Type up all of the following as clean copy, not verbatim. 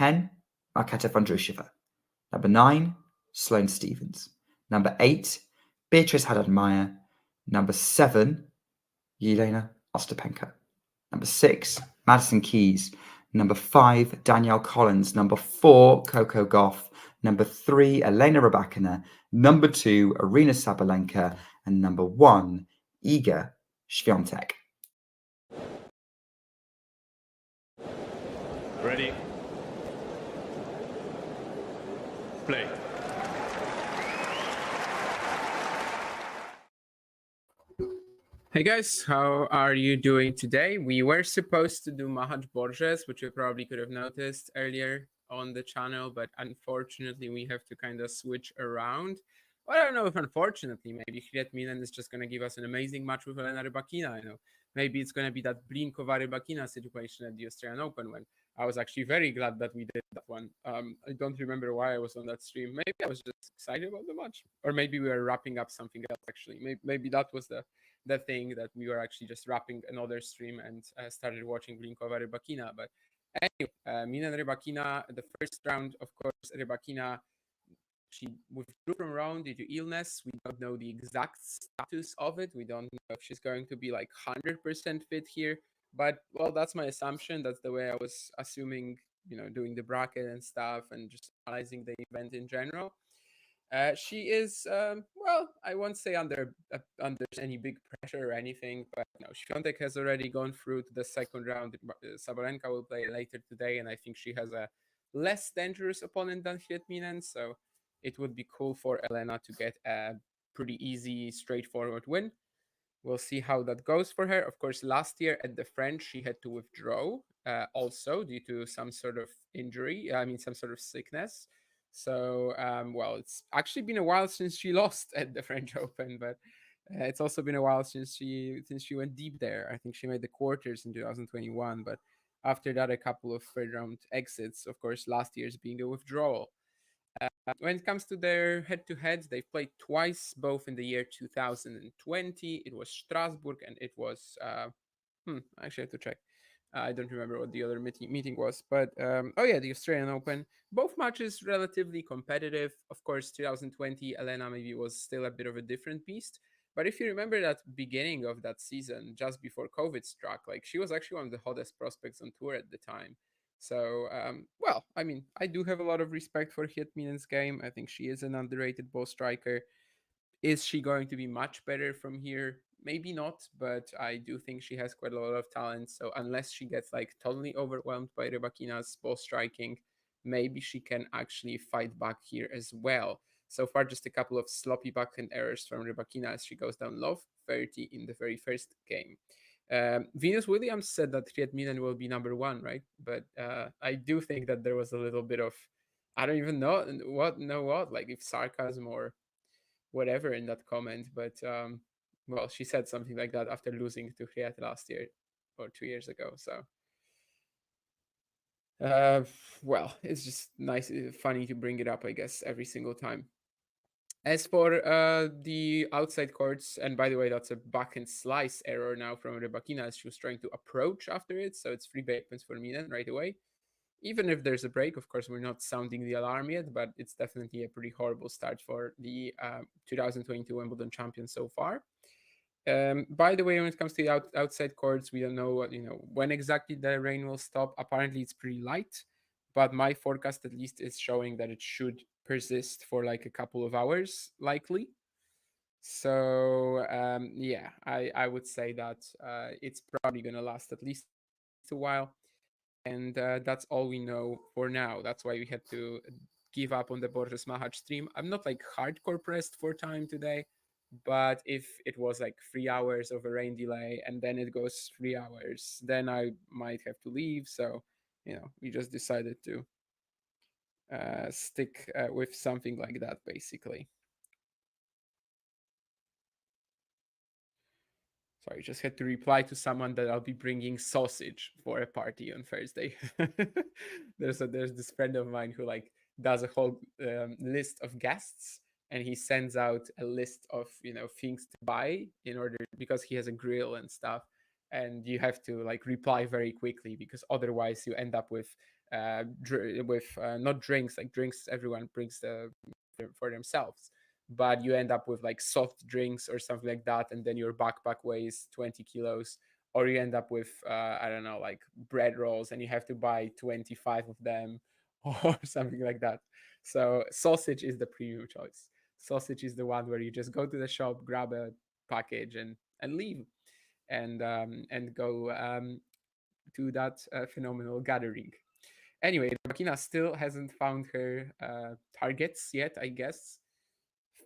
10, Marketa Vondrushova. Number 9, Sloane Stephens. Number 8, Beatrice Haddad-Meyer. Number 7, Elena Ostapenko. Number 6, Madison Keys. Number 5, Danielle Collins. Number 4, Coco Gauff. Number 3, Elena Rybakina. Number 2, Aryna Sabalenka. And number 1, Iga Świątek. Ready. Play. Hey guys, how are you doing today? We were supposed to do Mahat Borges, which you probably could have noticed earlier on the channel, but unfortunately we have to kind of switch around. Well, I don't know if unfortunately, maybe Minnen is just going to give us an amazing match with Elena Rybakina. Maybe it's going to be that Blinkova-Rybakina situation at the Australian Open when I was actually very glad that we did that one. I don't remember why I was on that stream. Maybe I was just excited about the match, or maybe we were wrapping up something else actually. Maybe that was the thing that we were actually just wrapping another stream and started watching Blinkova Rybakina. But anyway, Minnen Rybakina, the first round, of course, Rybakina, she withdrew from round due to illness. We don't know the exact status of it. We don't know if she's going to be like 100% fit here. But, well, that's my assumption. That's the way I was assuming, doing the bracket and stuff and just analyzing the event in general. She is, well, I won't say under any big pressure or anything, but Świątek has already gone through to the second round. Sabalenka will play later today, and I think she has a less dangerous opponent than Minnen, so it would be cool for Elena to get a pretty easy, straightforward win. We'll see how that goes for her. Of course, last year at the French, she had to withdraw also due to some sort of injury, some sort of sickness. So, well, it's actually been a while since she lost at the French Open, but it's also been a while since she went deep there. I think she made the quarters in 2021, but after that, a couple of third round exits. Of course, last year's being a withdrawal. When it comes to their head-to-head, they've played twice, both in the year 2020. It was Strasbourg, and it was I actually have to check. I don't remember what the other meeting was, but the Australian Open. Both matches relatively competitive. Of course, 2020, Elena maybe was still a bit of a different beast. But if you remember that beginning of that season, just before COVID struck, like she was actually one of the hottest prospects on tour at the time. So, I do have a lot of respect for Minnen's game. I think she is an underrated ball striker. Is she going to be much better from here? Maybe not, but I do think she has quite a lot of talent. So unless she gets like totally overwhelmed by Rybakina's ball striking, maybe she can actually fight back here as well. So far, just a couple of sloppy backhand errors from Rybakina as she goes down low, 30 in the very first game. Venus Williams said that Minnen will be number 1, right? But I do think that there was a little bit of, I don't even know what, like if sarcasm or whatever in that comment, but well, she said something like that after losing to Riet last year or 2 years ago. So well, it's just nice, funny to bring it up, I guess, every single time. As for the outside courts, and by the way, that's a backhand slice error now from Rybakina as she was trying to approach after it, so it's 3 break points for Minnen right away. Even if there's a break, of course, we're not sounding the alarm yet, but it's definitely a pretty horrible start for the 2022 Wimbledon champion so far. By the way, when it comes to the outside courts, we don't know when exactly the rain will stop. Apparently, it's pretty light, but my forecast at least is showing that it should persist for like a couple of hours, likely. So yeah, I would say that it's probably going to last at least a while. And that's all we know for now. That's why we had to give up on the Borges Mahat stream. I'm not like hardcore pressed for time today, but if it was like 3 hours of a rain delay and then it goes 3 hours, then I might have to leave. So, we just decided to stick with something like that, basically. Sorry, just had to reply to someone that I'll be bringing sausage for a party on Thursday. There's this friend of mine who like does a whole list of guests, and he sends out a list of things to buy in order, because he has a grill and stuff, and you have to like reply very quickly because otherwise you end up with with not drinks, like drinks everyone brings for themselves, but you end up with like soft drinks or something like that, and then your backpack weighs 20 kilos, or you end up with I don't know, like bread rolls, and you have to buy 25 of them or something like that. So sausage is the premium choice. Sausage is the one where you just go to the shop, grab a package, and leave, and go to that phenomenal gathering. Anyway, Rybakina still hasn't found her targets yet, I guess.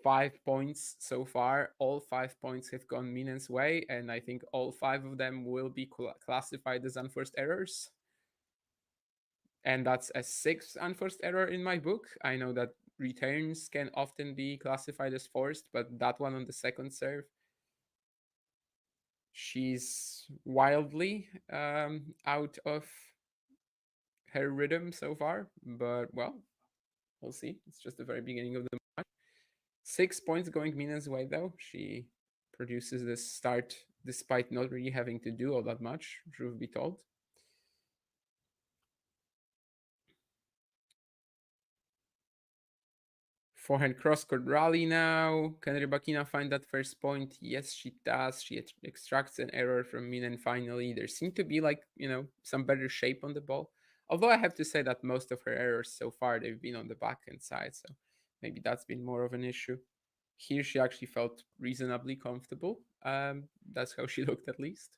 5 points so far. All 5 points have gone Minnen's way, and I think all 5 of them will be classified as unforced errors. And that's a 6th unforced error in my book. I know that returns can often be classified as forced, but that one on the second serve, she's wildly out of her rhythm so far. But well, we'll see. It's just the very beginning of the match. 6 points going Minnen's way, though. She produces this start despite not really having to do all that much, truth be told. Forehand cross-court rally now. Can Rybakina find that first point? Yes, she does. She extracts an error from Minnen finally. There seemed to be like, some better shape on the ball. Although I have to say that most of her errors so far, they've been on the backhand side. So maybe that's been more of an issue. Here she actually felt reasonably comfortable. That's how she looked, at least.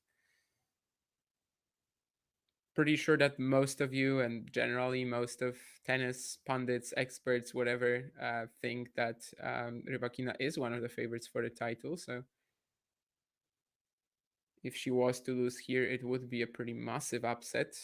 Pretty sure that most of you, and generally most of tennis pundits, experts, whatever, think that Rybakina is one of the favorites for the title. So if she was to lose here, it would be a pretty massive upset.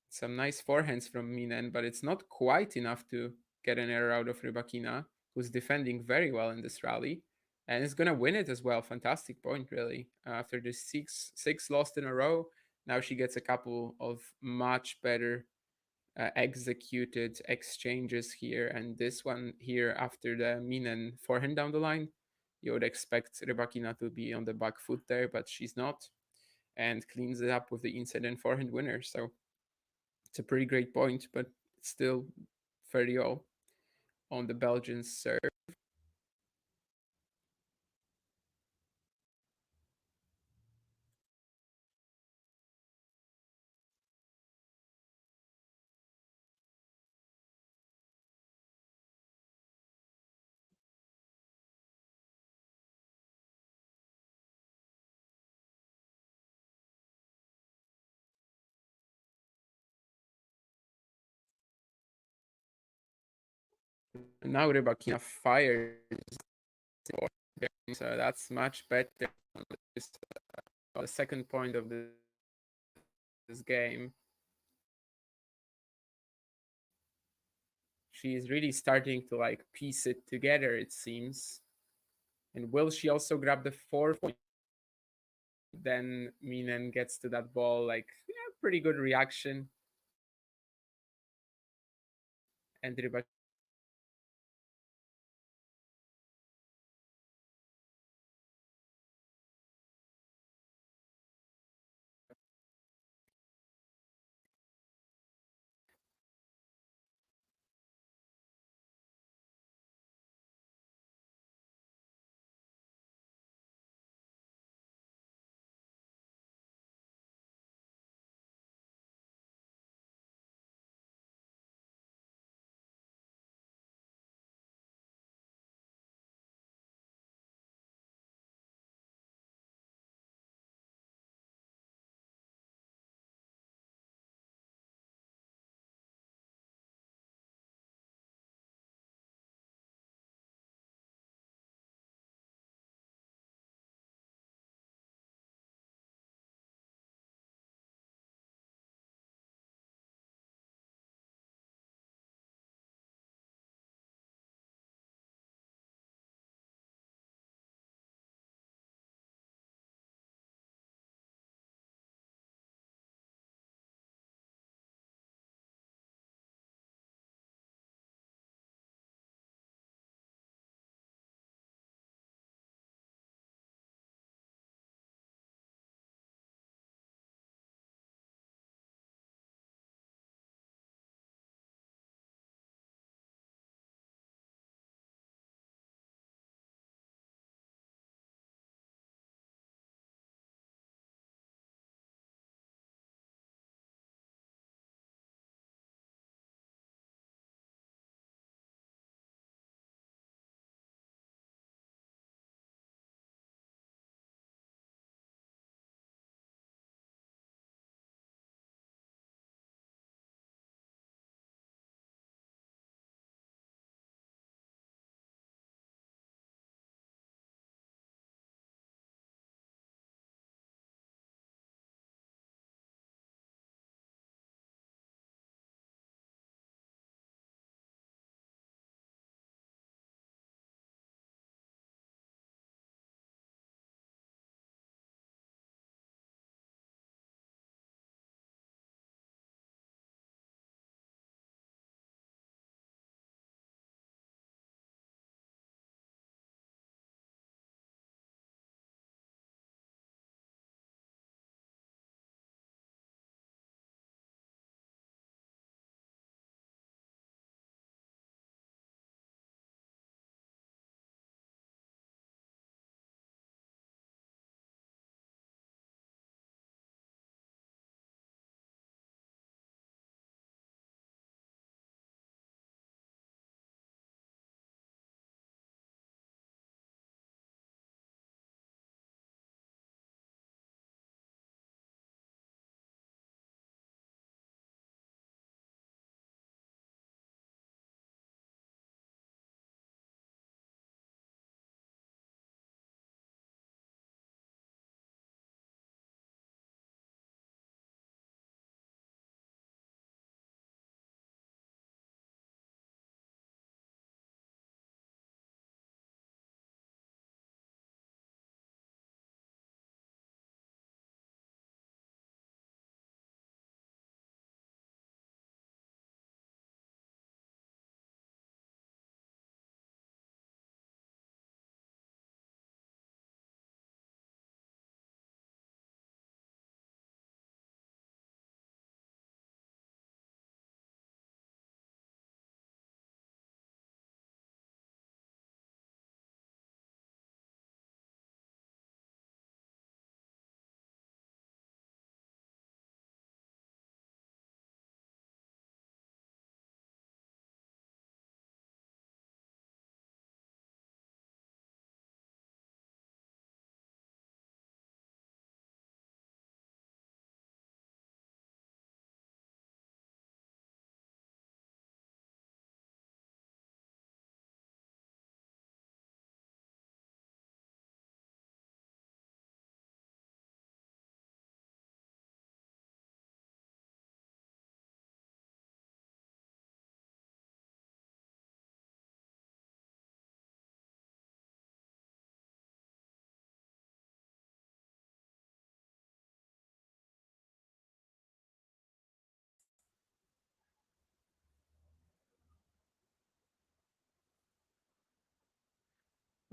Some nice forehands from Minnen, but it's not quite enough to get an error out of Rybakina, who's defending very well in this rally. And is going to win it as well. Fantastic point, really. After the six lost in a row, now she gets a couple of much better executed exchanges here. And this one here, after the Minnen forehand down the line, you would expect Rybakina to be on the back foot there, but she's not. And cleans it up with the inside and forehand winner. So it's a pretty great point, but it's still 30-0 on the Belgian serve. Now Rybakina fires, so that's much better. The second point of this game. She is really starting to like piece it together, it seems. And will she also grab the 4th point? Then Minnen gets to that ball, like, pretty good reaction. And Rybakina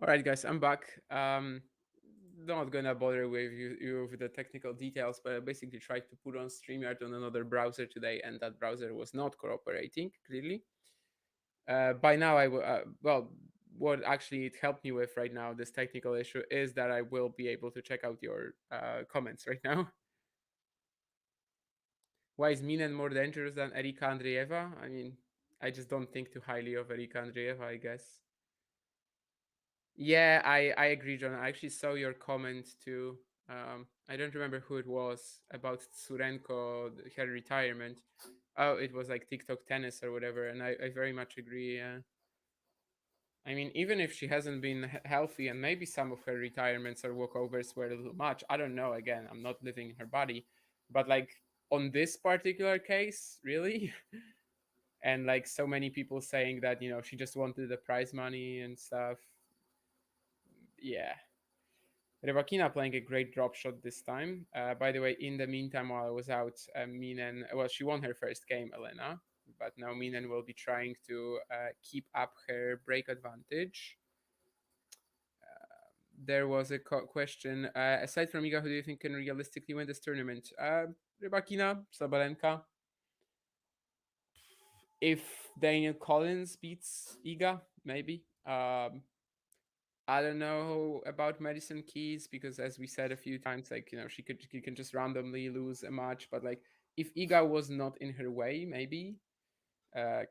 All right, guys, I'm back. Not gonna bother with you with the technical details, but I basically tried to put on StreamYard on another browser today, and that browser was not cooperating, clearly. By now, well, what actually it helped me with right now, this technical issue, is that I will be able to check out your comments right now. Why is Minnen more dangerous than Erika Andreeva? I mean, I just don't think too highly of Erika Andreeva, I guess. Yeah, I agree, John. I actually saw your comment too. I don't remember who it was about Tsurenko, her retirement. Oh, it was like TikTok tennis or whatever, and I very much agree. I mean, even if she hasn't been healthy, and maybe some of her retirements or walkovers were a little much, I don't know. Again, I'm not living in her body, but like on this particular case, really, and like so many people saying that she just wanted the prize money and stuff. Yeah. Rybakina playing a great drop shot this time. By the way, in the meantime, while I was out, Minnen, well, she won her first game, Elena, but now Minnen will be trying to keep up her break advantage. There was a question. Aside from Iga, who do you think can realistically win this tournament? Rybakina, Sabalenka. If Daniel Collins beats Iga, maybe. I don't know about Madison Keys because, as we said a few times, like she can just randomly lose a match. But like, if Iga was not in her way, maybe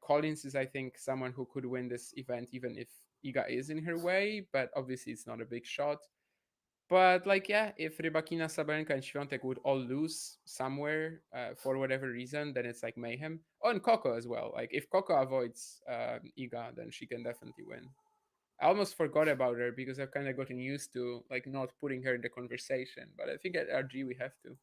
Collins is, I think, someone who could win this event even if Iga is in her way. But obviously, it's not a big shot. But like, yeah, if Rybakina, Sabalenka, and Świątek would all lose somewhere for whatever reason, then it's like mayhem. Oh, and Coco as well. Like, if Coco avoids Iga, then she can definitely win. I almost forgot about her because I've kind of gotten used to like not putting her in the conversation. But I think at RG we have to.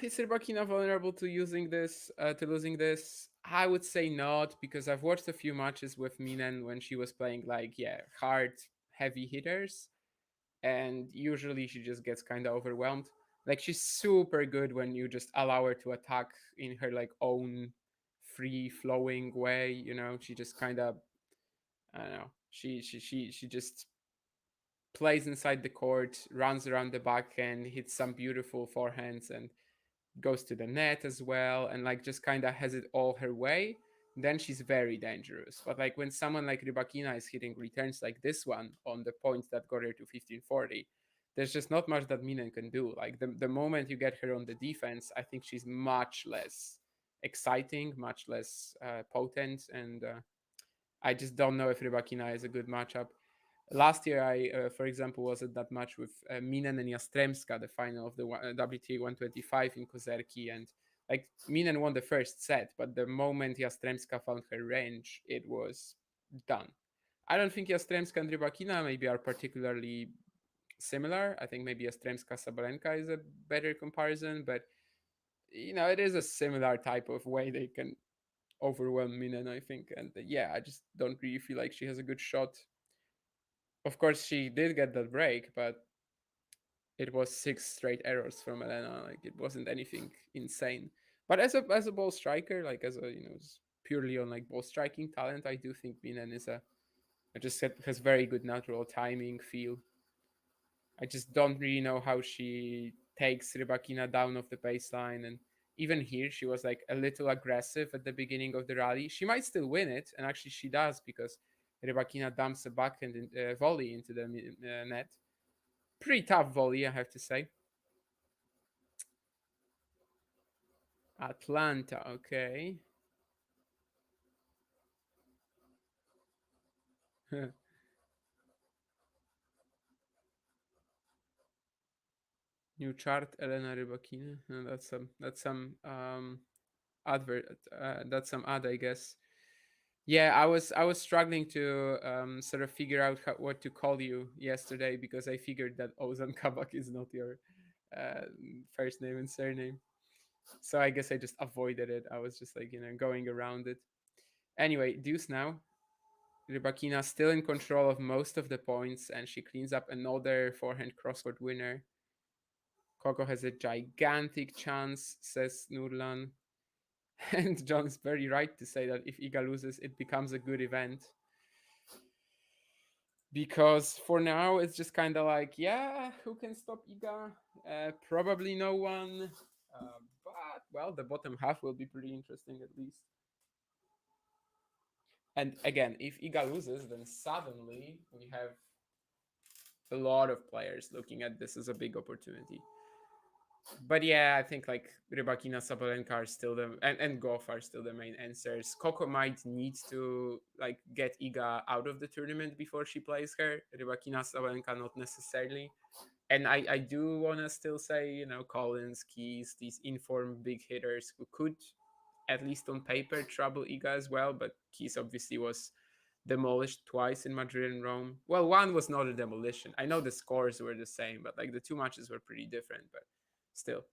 Is Rybakina vulnerable to using this, to losing this? I would say not, because I've watched a few matches with Minnen when she was playing like hard, heavy hitters, and usually she just gets kind of overwhelmed. Like she's super good when you just allow her to attack in her like own free flowing way. She just kind of, I don't know. She just plays inside the court, runs around the backhand, hits some beautiful forehands, and goes to the net as well, and like just kind of has it all her way. Then she's very dangerous. But like when someone like Rybakina is hitting returns like this one on the points that got her to 1540, there's just not much that Minnen can do. Like the moment you get her on the defense, I think she's much less exciting, much less potent, and I just don't know if Rybakina is a good matchup. Last year, I, for example, was at that match with Minnen and Jastrzębska, the final of the WTA 125 in Kozerki, and like Minnen won the first set, but the moment Jastrzębska found her range, it was done. I don't think Jastrzębska and Rybakina maybe are particularly similar. I think maybe Jastrzębska Sabalenka is a better comparison, but it is a similar type of way they can overwhelm Minnen, I think. And yeah, I just don't really feel like she has a good shot. Of course, she did get that break, but it was 6 straight errors from Elena. Like it wasn't anything insane. But as a ball striker, like as a purely on like ball striking talent, I do think Minnen is has very good natural timing, feel. I just don't really know how she takes Rybakina down off the baseline, and even here she was like a little aggressive at the beginning of the rally. She might still win it, and actually she does because Rybakina dumps a backhand volley into the net. Pretty tough volley, I have to say. Atlanta, okay. New chart, Elena Rybakina. That's some advert. That's some ad, I guess. Yeah, I was struggling to sort of figure out what to call you yesterday because I figured that Ozan Kabak is not your uh, first name and surname. So I guess I just avoided it. I was just like going around it. Anyway, deuce now. Rybakina still in control of most of the points, and she cleans up another forehand crosscourt winner. Coco has a gigantic chance, says Nurlan. And John's very right to say that if Iga loses, it becomes a good event. because for now it's just kind of like, yeah, who can stop Iga? Probably no one. But well, the bottom half will be pretty interesting at least. And again, if Iga loses, then suddenly we have a lot of players looking at this as a big opportunity. But yeah, I think like Rybakina, Sabalenka are still and Goff are still the main answers. Coco might need to like get Iga out of the tournament before she plays her. Rybakina, Sabalenka not necessarily. And I do want to still say, you know, Collins, Keys, these informed big hitters who could, at least on paper, trouble Iga as well. But Keys obviously was demolished twice in Madrid and Rome. Well, one was not a demolition. I know the scores were the same, but like the two matches were pretty different. But still.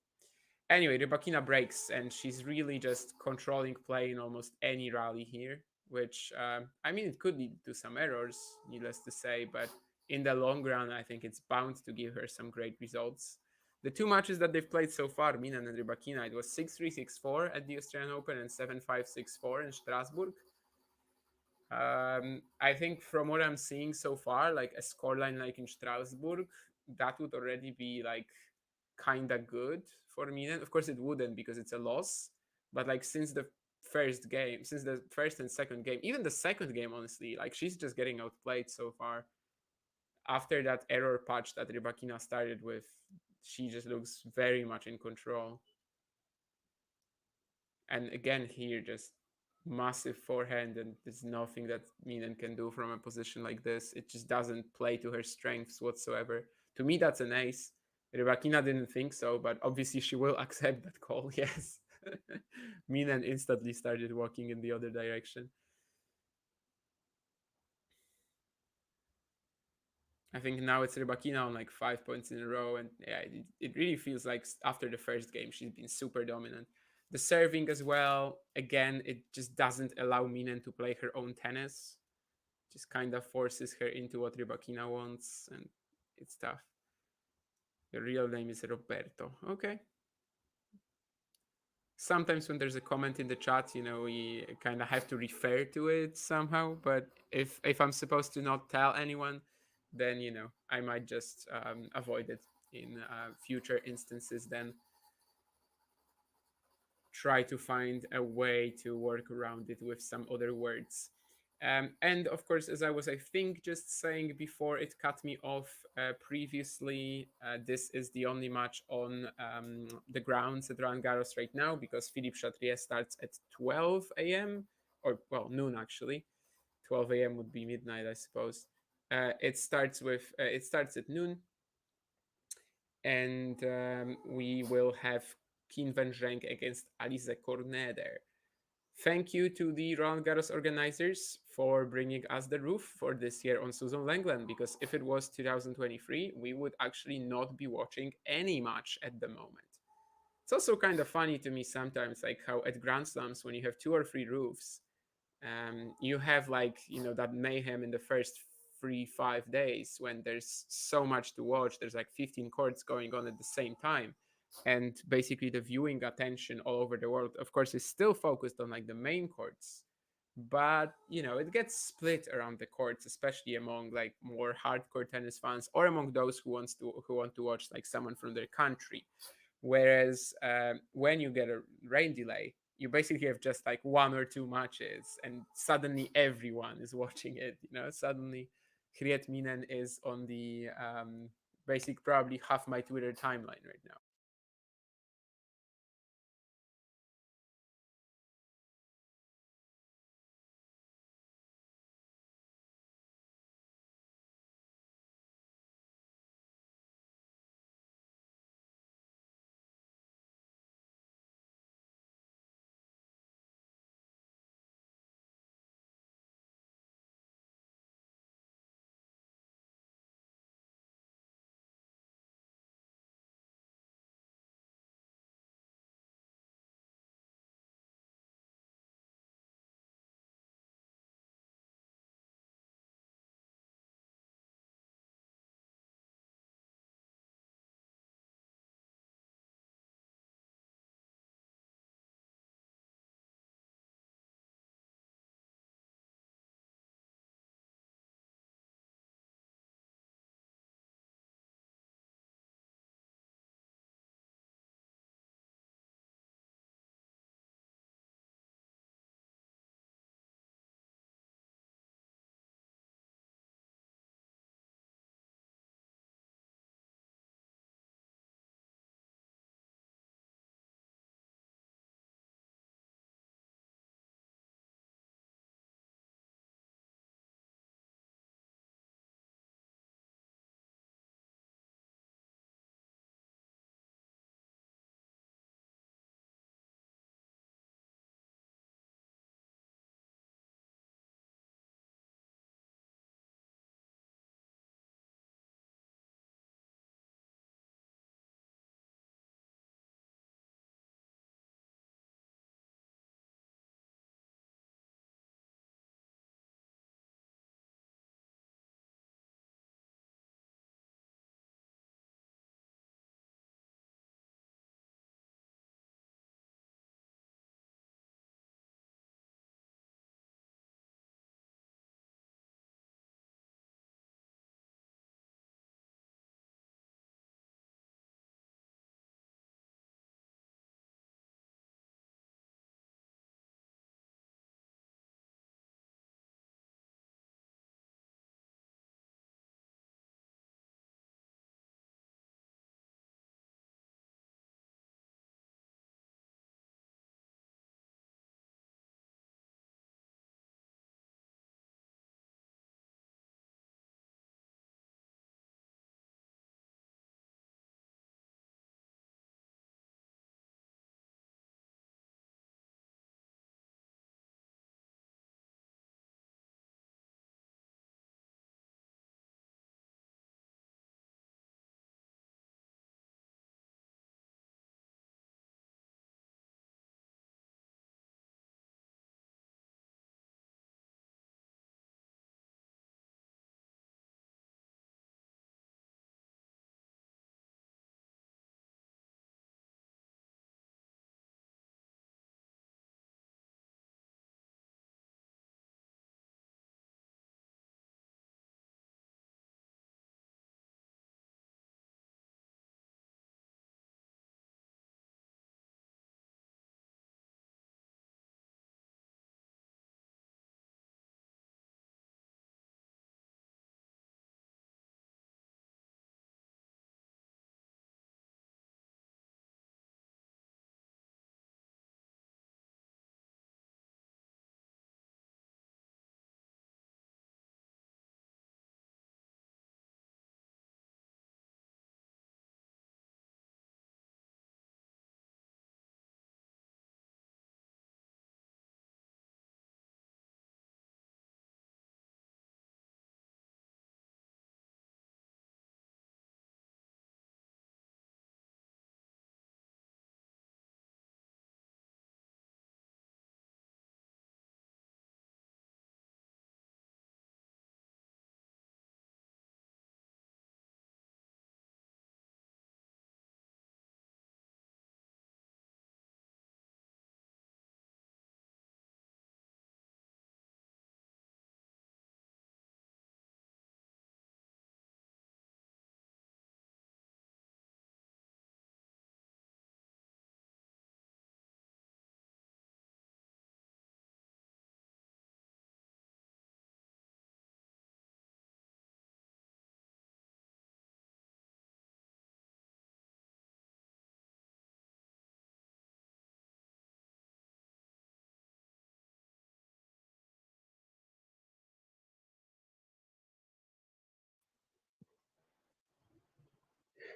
Anyway, Rybakina breaks, and she's really just controlling play in almost any rally here, which, I mean, it could lead to some errors, needless to say, but in the long run, I think it's bound to give her some great results. The two matches that they've played so far, Minnen and Rybakina, it was 6-3, 6-4 at the Australian Open and 7-5, 6-4 in Strasbourg. I think from what I'm seeing so far, like a scoreline like in Strasbourg, that would already be like kind of good for Milan. Of course, it wouldn't because it's a loss. But like since the first game, since the first and second game, even the second game, honestly, like she's just getting outplayed so far. After that error patch that Rybakina started with, she just looks very much in control. And again, here, just massive forehand, and there's nothing that Minnen can do from a position like this. It just doesn't play to her strengths whatsoever. To me, that's an ace. Rybakina didn't think so, but obviously she will accept that call, yes. Minnen instantly started walking in the other direction. I think now it's Rybakina on like 5 points in a row, and yeah, it really feels like after the first game she's been super dominant. The serving as well, again, it just doesn't allow Minnen to play her own tennis. Just kind of forces her into what Rybakina wants, and it's tough. Your real name is Roberto. Okay. Sometimes when there's a comment in the chat, you know, we kind of have to refer to it somehow. But if I'm supposed to not tell anyone, then you know I might just avoid it in future instances. Then try to find a way to work around it with some other words. And of course, as I was, I think, just saying before it cut me off previously, this is the only match on the grounds at Roland Garros right now because Philippe Chatrier starts at 12 a.m. or, well, noon actually. 12 a.m. would be midnight, I suppose. It starts at noon, and we will have Kim Van Zhenk against Alize Cornet there. Thank you to the Roland Garros organizers for bringing us the roof for this year on Susan Langland, because if it was 2023, we would actually not be watching any match at the moment. It's also kind of funny to me sometimes, like how at Grand Slams, when you have 2 or 3 roofs, you have like, you know, that mayhem in the first 3-5 days when there's so much to watch. There's like 15 courts going on at the same time, and basically the viewing attention all over the world, of course, is still focused on like the main courts, but you know, it gets split around the courts, especially among like more hardcore tennis fans or among those who want to watch like someone from their country. Whereas when you get a rain delay, you basically have just like 1 or 2 matches, and suddenly everyone is watching it. You know, suddenly Kriet Minen is on the basic probably half my Twitter timeline right now.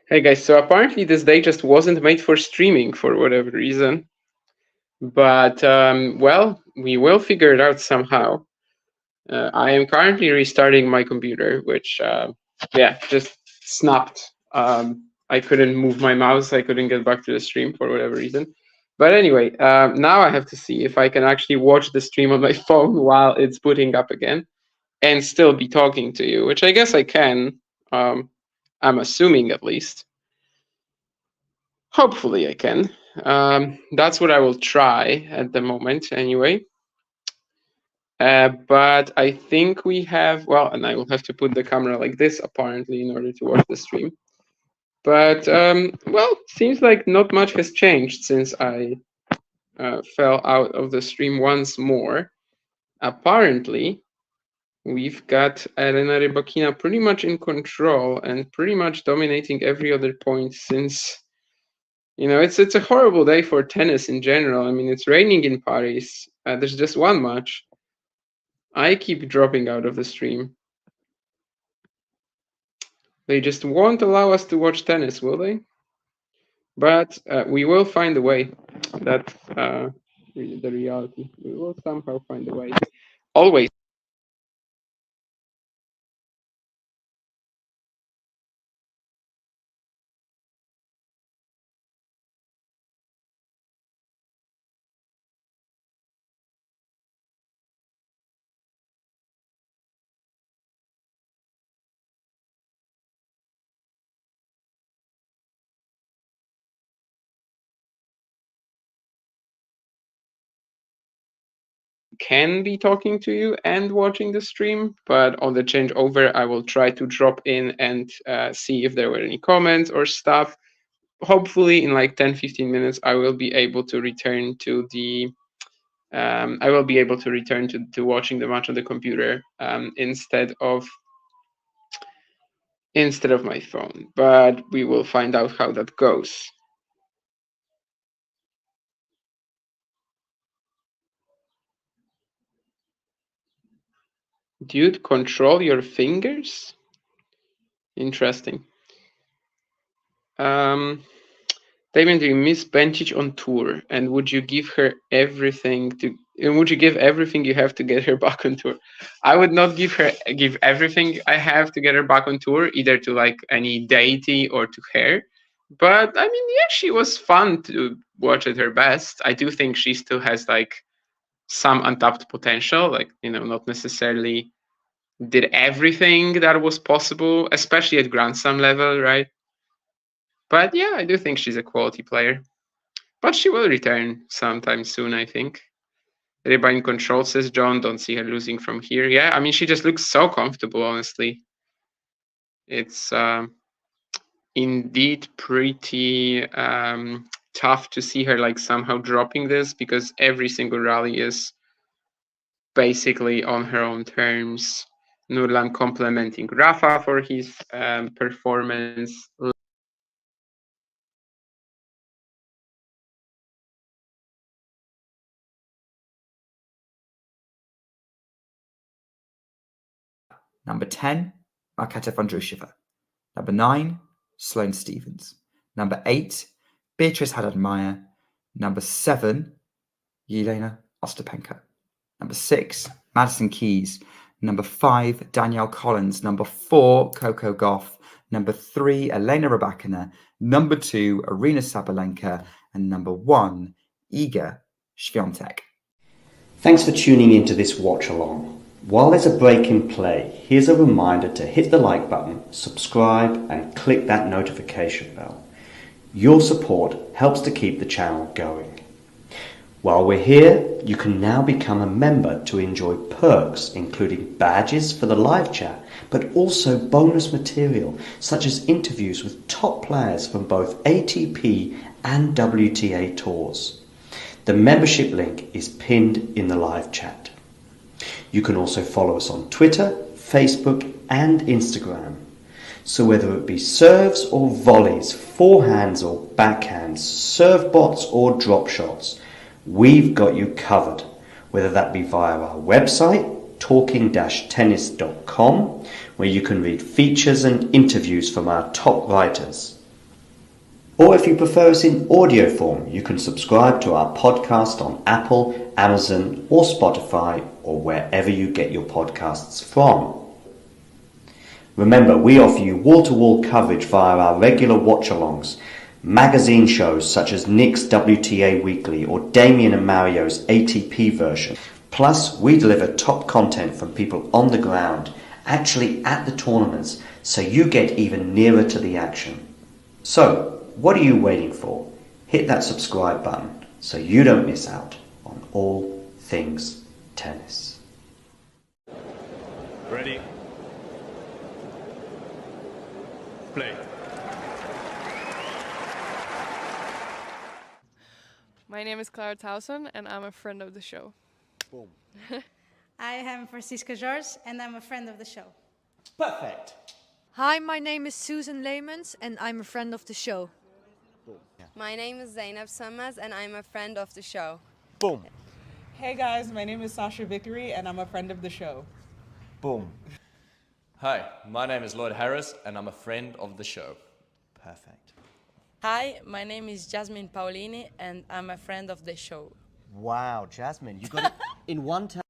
Hey guys, so apparently this day just wasn't made for streaming for whatever reason. But, well, we will figure it out somehow. I am currently restarting my computer, which, yeah, just snapped. I couldn't move my mouse, I couldn't get back to the stream for whatever reason. But anyway, now I have to see if I can actually watch the stream on my phone while it's booting up again and still be talking to you, which I guess I can. I'm assuming at least. Hopefully I can. That's what I will try at the moment anyway. But I think we have, well, and I will have to put the camera like this apparently in order to watch the stream. But, well, seems like not much has changed since I fell out of the stream once more. Apparently, we've got Elena Rybakina pretty much in control and pretty much dominating every other point since, you know, it's a horrible day for tennis in general. I mean, it's raining in Paris. There's just one match. I keep dropping out of the stream. They just won't allow us to watch tennis, will they? But we will find a way. That's the reality. We will somehow find a way. Always. Can be talking to you and watching the stream, but on the changeover, I will try to drop in and see if there were any comments or stuff. Hopefully, in like 10-15 minutes, I will be able to return to the to watching the match on the computer instead of my phone. But we will find out how that goes. Dude, control your fingers? Interesting. Damien, do you miss Bencic on tour? And would you give her everything would you give everything you have to get her back on tour? I would not give everything I have to get her back on tour, either to like any deity or to her. But I mean, yeah, she was fun to watch at her best. I do think she still has like some untapped potential, like, you know, not necessarily did everything that was possible, especially at Grand Slam level, right? But yeah, I do think she's a quality player. But she will return sometime soon, I think. Ryba in control, says John. Don't see her losing from here. Yeah, I mean, she just looks so comfortable, honestly. It's indeed pretty tough to see her like somehow dropping this, because every single rally is basically on her own terms. Nurlan complimenting Rafa for his performance. Number 10, Marketa Vondrousova. Number 9, Sloane Stephens. Number 8, Beatrice Haddad-Maia. Number 7, Elena Ostapenko. Number 6, Madison Keys. Number 5, Danielle Collins. Number 4, Coco Gauff. Number 3, Elena Rybakina. Number 2, Arina Sabalenka. And number 1, Iga Swiatek. Thanks for tuning into this watch along. While there's a break in play, here's a reminder to hit the like button, subscribe and click that notification bell. Your support helps to keep the channel going. While we're here, you can now become a member to enjoy perks including badges for the live chat, but also bonus material such as interviews with top players from both ATP and WTA tours. The membership link is pinned in the live chat. You can also follow us on Twitter, Facebook and Instagram. So whether it be serves or volleys, forehands or backhands, serve bots or drop shots, we've got you covered. Whether that be via our website, talking-tennis.com, where you can read features and interviews from our top writers. Or if you prefer us in audio form, you can subscribe to our podcast on Apple, Amazon or Spotify or wherever you get your podcasts from. Remember, we offer you wall-to-wall coverage via our regular watch-alongs, magazine shows such as Nick's WTA Weekly or Damien and Mario's ATP version. Plus, we deliver top content from people on the ground, actually at the tournaments, so you get even nearer to the action. So, what are you waiting for? Hit that subscribe button so you don't miss out on all things tennis. Ready? Play. My name is Clara Towson and I'm a friend of the show. Boom. I am Francisca George and I'm a friend of the show. Perfect. Hi, my name is Susan Leemans and I'm a friend of the show. Boom. Yeah. My name is Zainab Sammaz and I'm a friend of the show. Boom. Hey guys, my name is Sasha Vickery and I'm a friend of the show. Boom. Hi, my name is Lloyd Harris and I'm a friend of the show. Perfect. Hi, my name is Jasmine Paolini and I'm a friend of the show. Wow, Jasmine, you got it in one time.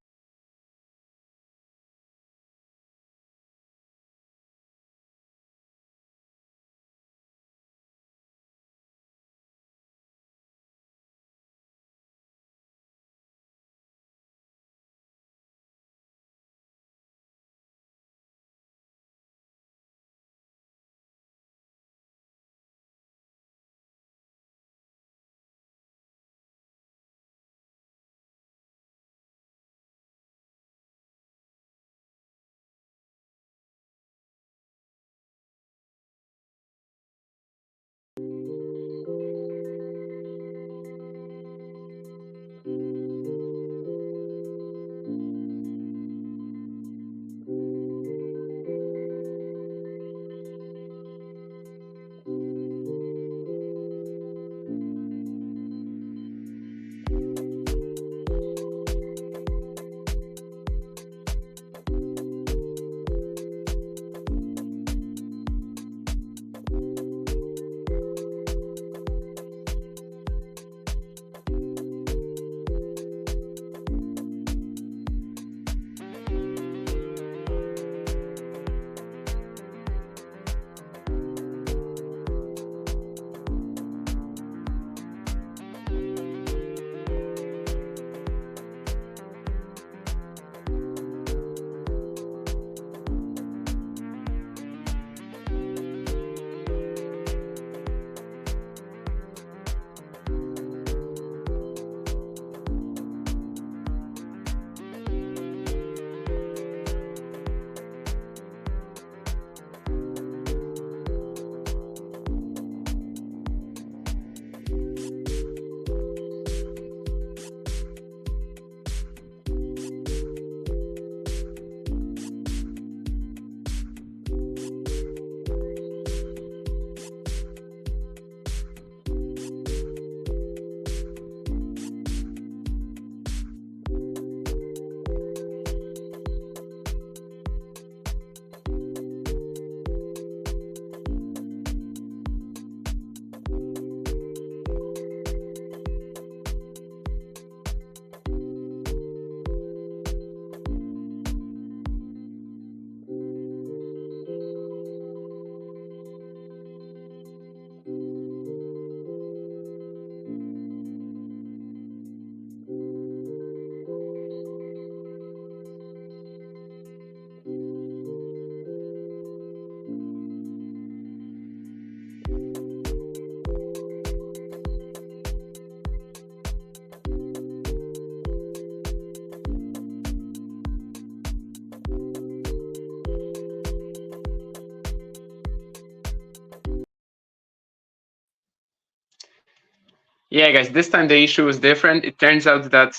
Yeah, guys, this time the issue was different. It turns out that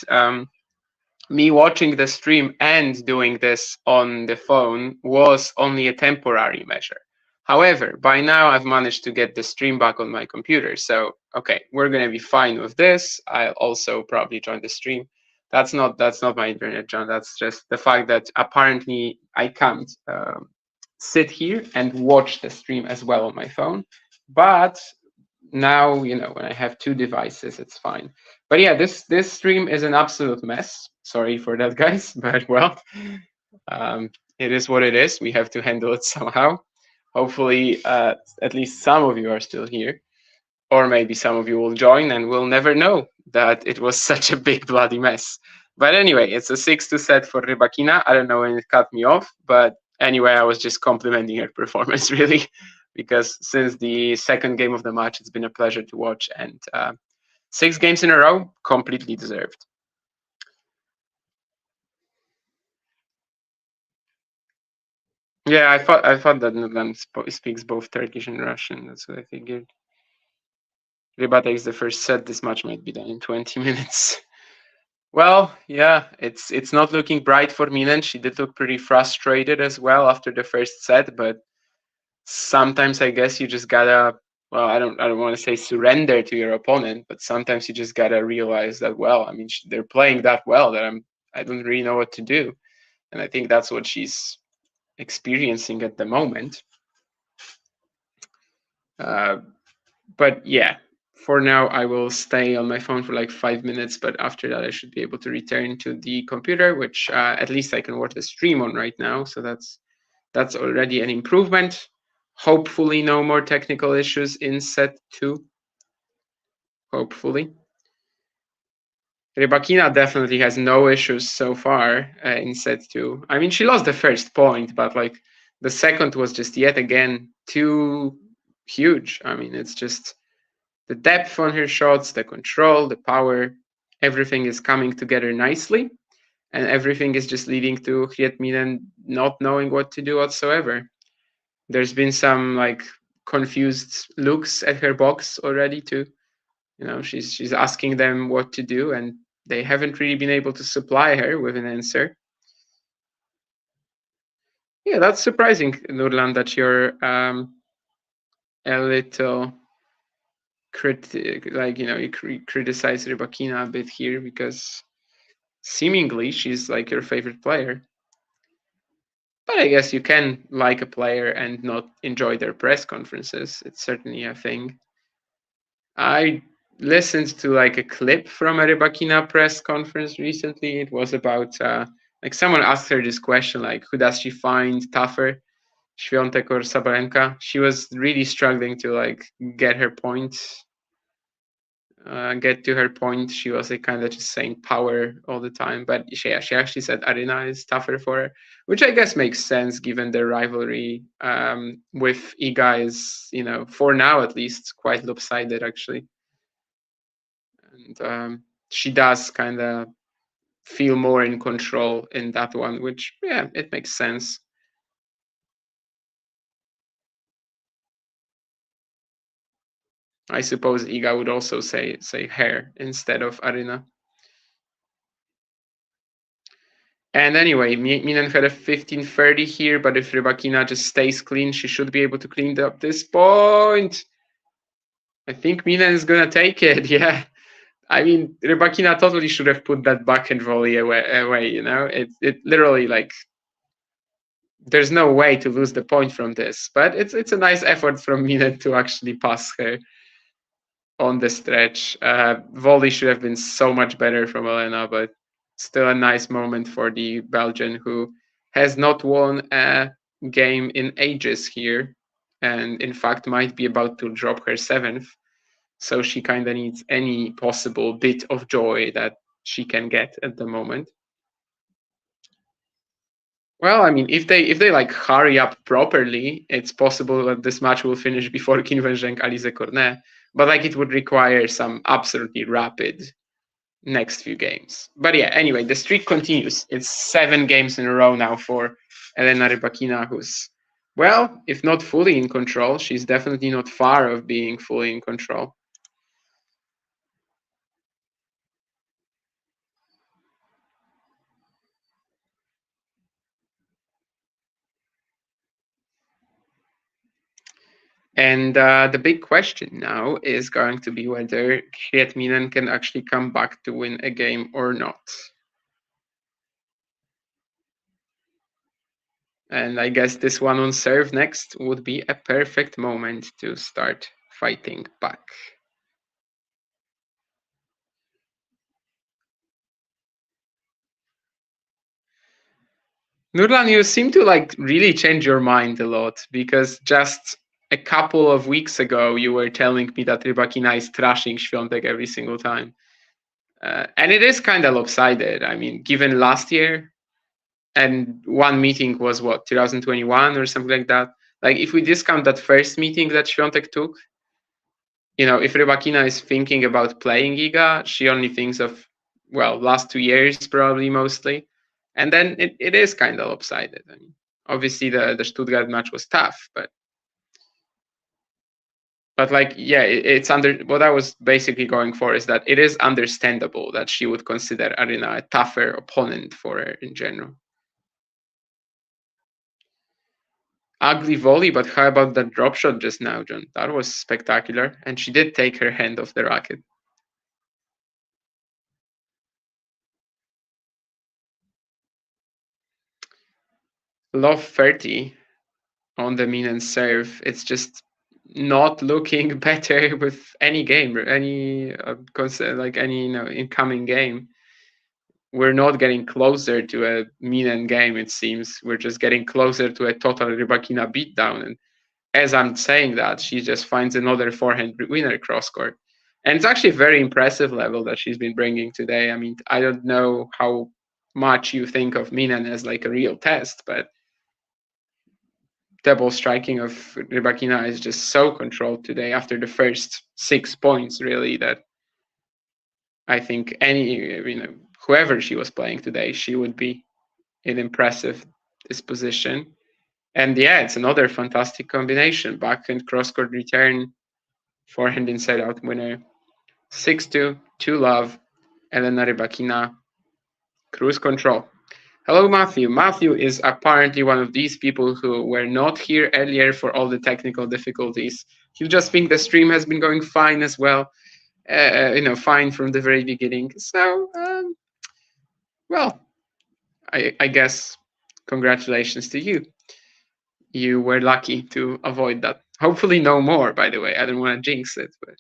me watching the stream and doing this on the phone was only a temporary measure. However, by now I've managed to get the stream back on my computer. So, okay, we're going to be fine with this. I'll also probably join the stream. That's not my internet, John. That's just the fact that apparently I can't sit here and watch the stream as well on my phone. But now, you know, when I have 2 devices, it's fine. But yeah, this stream is an absolute mess. Sorry for that, guys, but well, it is what it is. We have to handle it somehow. Hopefully, at least some of you are still here, or maybe some of you will join, and we'll never know that it was such a big bloody mess. But anyway, it's a 6-2 set for Rybakina. I don't know when it cut me off, but anyway, I was just complimenting her performance, really, because since the second game of the match, it's been a pleasure to watch, and 6 games in a row, completely deserved. Yeah, I thought that Minnen speaks both Turkish and Russian. That's what I figured. Ryba takes the first set. This match might be done in 20 minutes. Well, yeah, it's not looking bright for Minnen. She did look pretty frustrated as well after the first set, but sometimes I guess you just gotta, well, I don't want to say surrender to your opponent, but sometimes you just gotta realize that, well, I mean, they're playing that well that I don't really know what to do, and I think that's what she's experiencing at the moment. But yeah, for now I will stay on my phone for like 5 minutes, but after that I should be able to return to the computer, which at least I can watch the stream on right now, so that's already an improvement. Hopefully no more technical issues in set 2. Hopefully. Rybakina definitely has no issues so far in set 2. I mean, she lost the first point, but like the second was just yet again too huge. I mean, it's just the depth on her shots, the control, the power, everything is coming together nicely, and everything is just leading to Minnen not knowing what to do whatsoever. There's been some like confused looks at her box already too. You know, she's asking them what to do, and they haven't really been able to supply her with an answer. Yeah, that's surprising, Nurlan, that you're a little like, you know, you criticize Rybakina a bit here because seemingly she's like your favorite player. But I guess you can like a player and not enjoy their press conferences. It's certainly a thing. I listened to like a clip from a Rybakina press conference recently. It was about like someone asked her this question, like, who does she find tougher, Świątek or Sabalenka? She was really struggling to like get her point. Get to her point. She was like kind of just saying power all the time, but she actually said Arena is tougher for her, which I guess makes sense given their rivalry with Iga is, you know, for now at least, quite lopsided actually. And she does kind of feel more in control in that one, which, yeah, it makes sense. I suppose Iga would also say hair instead of Arena. And anyway, Minnen had a 15-30 here, but if Rybakina just stays clean, she should be able to clean up this point. I think Minnen is gonna take it, yeah. I mean, Rybakina totally should have put that backhand volley away, you know? It literally, like, there's no way to lose the point from this, but it's a nice effort from Minnen to actually pass her on the stretch. Volley should have been so much better from Elena, but still a nice moment for the Belgian, who has not won a game in ages here, and in fact might be about to drop her 7th. So she kind of needs any possible bit of joy that she can get at the moment. Well, I mean, if they like hurry up properly, it's possible that this match will finish before Kinwen Alize Cornet, but like it would require some absolutely rapid next few games. But yeah, anyway, the streak continues. It's 7 games in a row now for Elena Rybakina, who's, well, if not fully in control, she's definitely not far of being fully in control. And the big question now is going to be whether Minnen can actually come back to win a game or not. And I guess this one on serve next would be a perfect moment to start fighting back. Nurlan, you seem to like really change your mind a lot, because just a couple of weeks ago you were telling me that Rybakina is trashing Świątek every single time. And it is kind of lopsided. I mean, given last year, and one meeting was what, 2021 or something like that. Like, if we discount that first meeting that Świątek took, you know, if Rybakina is thinking about playing Iga, she only thinks of, well, last 2 years probably mostly. And then it is kind of lopsided. I mean, obviously the Stuttgart match was tough, but like, yeah, it's under, what I was basically going for is that it is understandable that she would consider Arina a tougher opponent for her in general. Ugly volley, but how about that drop shot just now, John? That was spectacular, and she did take her hand off the racket. Love 30 on the Minnen serve. It's just not looking better with any game, any like any incoming game. We're not getting closer to a Minnen game, it seems. We're just getting closer to a total Rybakina beatdown. And as I'm saying that, she just finds another forehand winner cross court. And it's actually a very impressive level that she's been bringing today. I mean, I don't know how much you think of Minnen as like a real test, but double striking of Rybakina is just so controlled today after the first 6 points, really, that I think whoever she was playing today, she would be in impressive disposition. And yeah, it's another fantastic combination. Backhand cross-court return, forehand inside-out winner. 6-2, 2-love, Elena Rybakina, cruise control. Hello, Matthew. Matthew is apparently one of these people who were not here earlier for all the technical difficulties. You just think the stream has been going fine as well. Fine from the very beginning. So, well, I guess congratulations to you. You were lucky to avoid that. Hopefully no more, by the way. I don't want to jinx it, but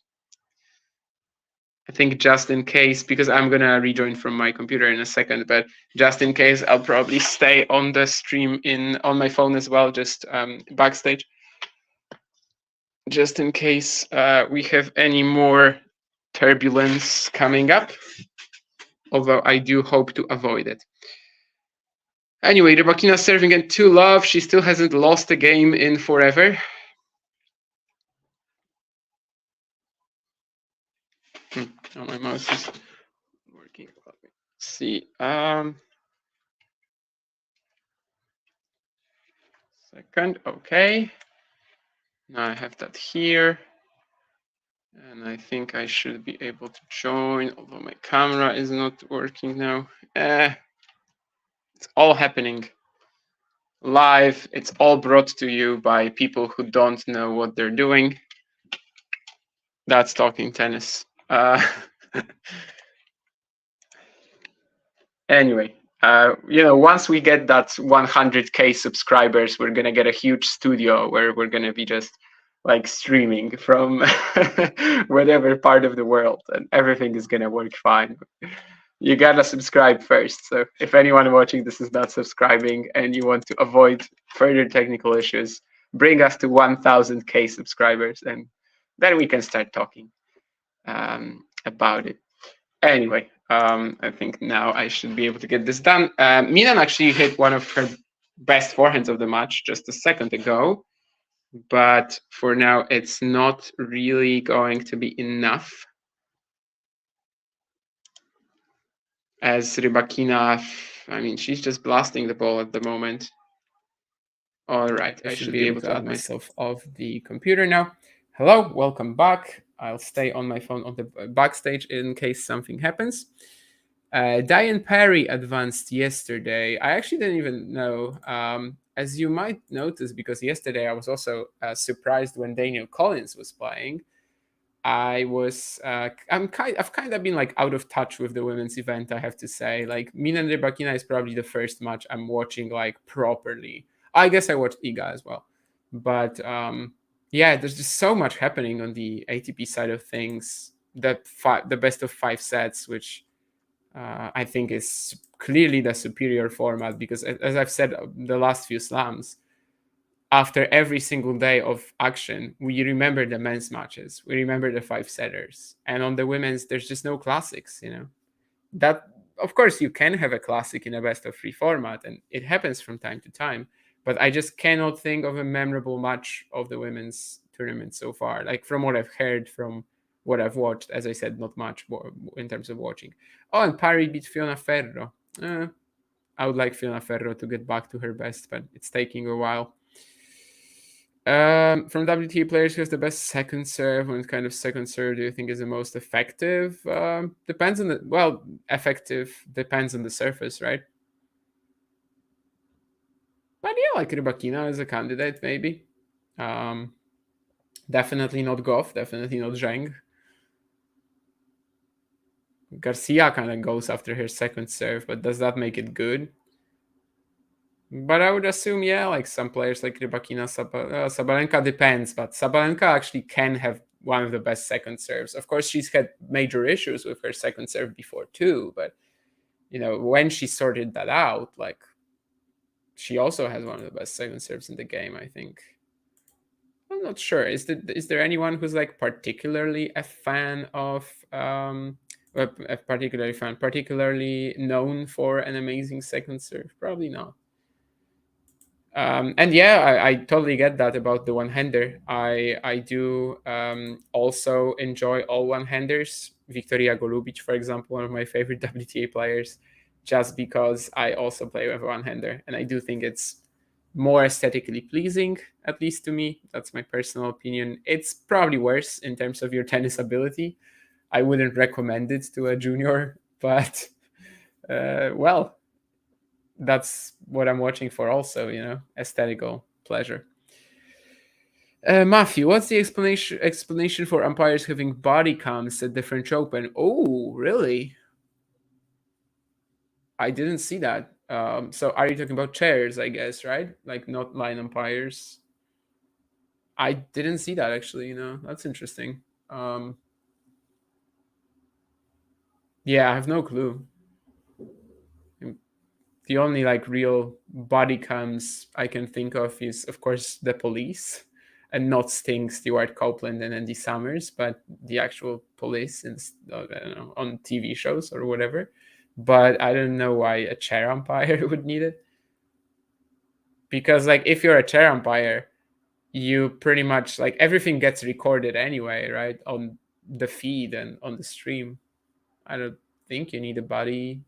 I think just in case, because I'm going to rejoin from my computer in a second, but just in case, I'll probably stay on the stream on my phone as well, just backstage. Just in case we have any more turbulence coming up, although I do hope to avoid it. Anyway, Rybakina serving at 2-love. She still hasn't lost a game in forever. Oh, my mouse is working. Let me see. Second, okay. Now I have that here. And I think I should be able to join, although my camera is not working now. It's all happening live. It's all brought to you by people who don't know what they're doing. That's talking tennis. Anyway, once we get that 100K subscribers, we're gonna get a huge studio where we're gonna be just like streaming from whatever part of the world, and everything is gonna work fine. You gotta subscribe first. So if anyone watching this is not subscribing and you want to avoid further technical issues, bring us to 1000K subscribers, and then we can start talking about it. Anyway, I think now I should be able to get this done. Minnen actually hit one of her best forehands of the match just a second ago, but for now it's not really going to be enough, as Rybakina, I mean, she's just blasting the ball at the moment. All right, I should be able to add myself off the computer now. Hello, welcome back. I'll stay on my phone on the backstage in case something happens. Diane Perry advanced yesterday. I actually didn't even know. As you might notice, because yesterday I was also surprised when Daniel Collins was playing. I've kind of been like out of touch with the women's event, I have to say. Like, Minnen Rybakina is probably the first match I'm watching like properly. I guess I watched Iga as well, but yeah, there's just so much happening on the ATP side of things. The best of 5 sets, which I think is clearly the superior format, because as I've said the last few slams, after every single day of action, we remember the men's matches, we remember the 5-setters, and on the women's, there's just no classics. That, of course, you can have a classic in a best of 3 format, and it happens from time to time, but I just cannot think of a memorable match of the women's tournament so far, like from what I've heard, from what I've watched. As I said, not much in terms of watching. Oh, and Parry beat Fiona Ferro. I would like Fiona Ferro to get back to her best, but it's taking a while. From WTA players, who has the best second serve? What kind of second serve do you think is the most effective? Depends on effective depends on the surface, right? But yeah, like Rybakina is a candidate, maybe. Definitely not Goff, definitely not Zheng. Garcia kind of goes after her second serve, but does that make it good? But I would assume, yeah, like some players like Rybakina, Sabalenka depends, but Sabalenka actually can have one of the best second serves. Of course, she's had major issues with her second serve before too, but when she sorted that out, like, she also has one of the best second serves in the game, I think. I'm not sure. Is there anyone who's like particularly a fan of particularly known for an amazing second serve? Probably not. And yeah, I totally get that about the one-hander. I do also enjoy all one-handers. Victoria Golubic, for example, one of my favorite WTA players, just because I also play with a one-hander, and I do think it's more aesthetically pleasing, at least to me. That's my personal opinion. It's probably worse in terms of your tennis ability. I wouldn't recommend it to a junior, but well, that's what I'm watching for also, aesthetical pleasure. Matthew, what's the explanation for umpires having body cams at the French Open? Oh, really? I didn't see that. So are you talking about chairs, I guess, right? Like not line umpires? I didn't see that, actually. That's interesting. Yeah, I have no clue. The only like real body cams I can think of is, of course, the police, and not Sting, Stuart Copeland, and Andy Summers, but the actual police I don't know, on TV shows or whatever. But I don't know why a chair umpire would need it. Because like if you're a chair umpire, you pretty much like everything gets recorded anyway, right? On the feed and on the stream. I don't think you need a body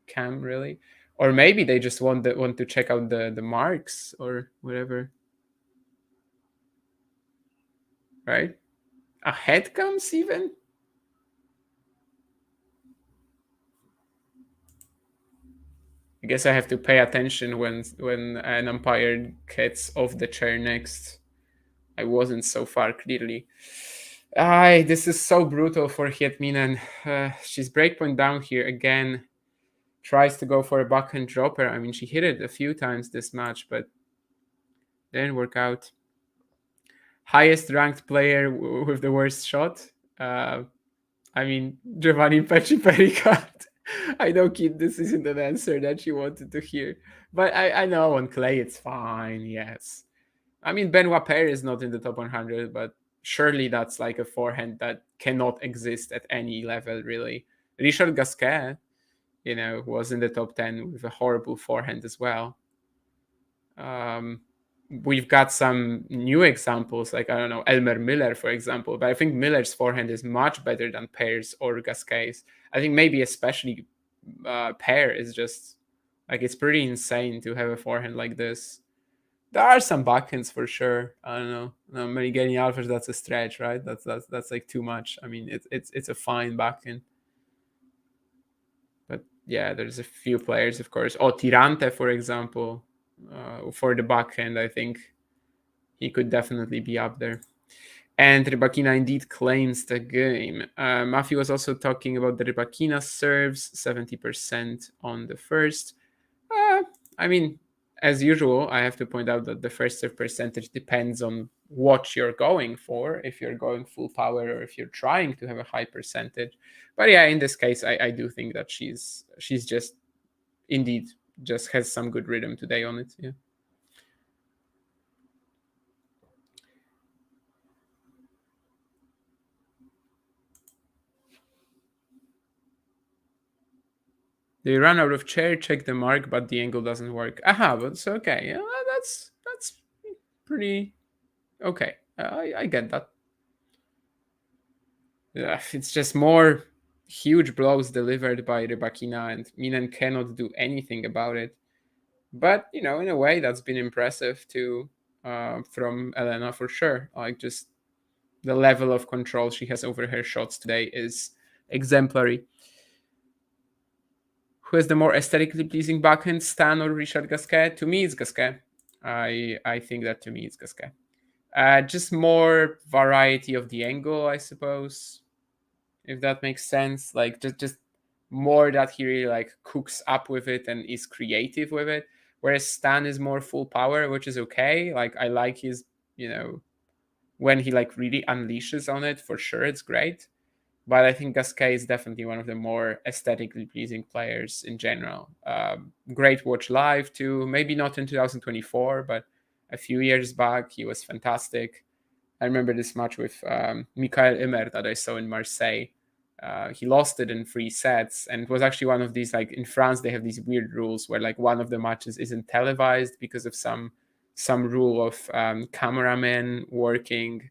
cam, really. Or maybe they just want to check out the marks or whatever. Right? A head cams even? I guess I have to pay attention when an umpire gets off the chair next. I wasn't so far, clearly. This is so brutal for Minnen. She's breakpoint down here again. Tries to go for a backhand dropper. I mean, she hit it a few times this match, but didn't work out. Highest ranked player with the worst shot. I mean, Giovanni Pecci-Pericat. I know, Kid, this isn't an answer that you wanted to hear. But I know on clay it's fine, yes. I mean, Benoit Paire is not in the top 100, but surely that's like a forehand that cannot exist at any level, really. Richard Gasquet, was in the top 10 with a horrible forehand as well. We've got some new examples, like, I don't know, Elmer Miller, for example, but I think Miller's forehand is much better than Paire's or Gasquet's. I think maybe especially Paire is just, like, it's pretty insane to have a forehand like this. There are some backhands for sure. I don't know. No, Merigani Alvarez, that's a stretch, right? That's like too much. I mean, it's a fine backhand. But yeah, there's a few players, of course. Tirante, for example, for the backhand, I think he could definitely be up there. And Rybakina indeed claims the game. Matthew was also talking about the Rybakina serves, 70% on the first. I mean, as usual, I have to point out that the first serve percentage depends on what you're going for, if you're going full power or if you're trying to have a high percentage. But yeah, in this case, I do think that she's just indeed just has some good rhythm today on it. Yeah. They run out of chair, check the mark, but the angle doesn't work. Aha, but it's okay. Yeah, that's pretty okay. I get that. Yeah, it's just more huge blows delivered by Rybakina, and Minnen cannot do anything about it. But in a way, that's been impressive too, from Elena for sure. Like, just the level of control she has over her shots today is exemplary. Who is the more aesthetically pleasing backhand, Stan or Richard Gasquet? To me, it's Gasquet. I think that to me, it's Gasquet. Just more variety of the angle, I suppose, if that makes sense. Like, just more that he really like cooks up with it and is creative with it. Whereas Stan is more full power, which is okay. Like, I like his, when he like really unleashes on it, for sure, it's great. But I think Gasquet is definitely one of the more aesthetically pleasing players in general. Great watch live too. Maybe not in 2024, but a few years back, he was fantastic. I remember this match with Michael Immer that I saw in Marseille. He lost it in 3 sets, and it was actually one of these, like, in France they have these weird rules where like one of the matches isn't televised because of some rule of cameramen working,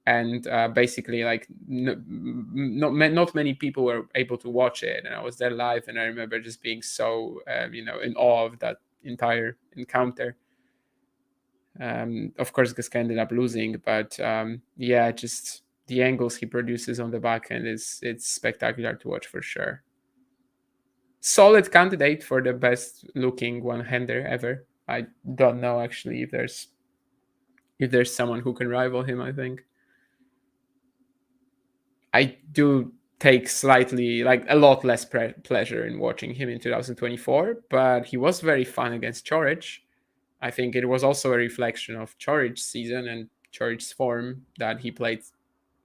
and basically like not many people were able to watch it, and I was there live, and I remember just being so in awe of that entire encounter. Of course, Gasquet ended up losing, but yeah, just the angles he produces on the backhand it's spectacular to watch for sure. Solid candidate for the best looking one-hander ever. I don't know actually if there's someone who can rival him. I think I do take slightly, like, a lot less pleasure in watching him in 2024, but he was very fun against Chorich. I think it was also a reflection of Chorich's season and Chorich's form that he played.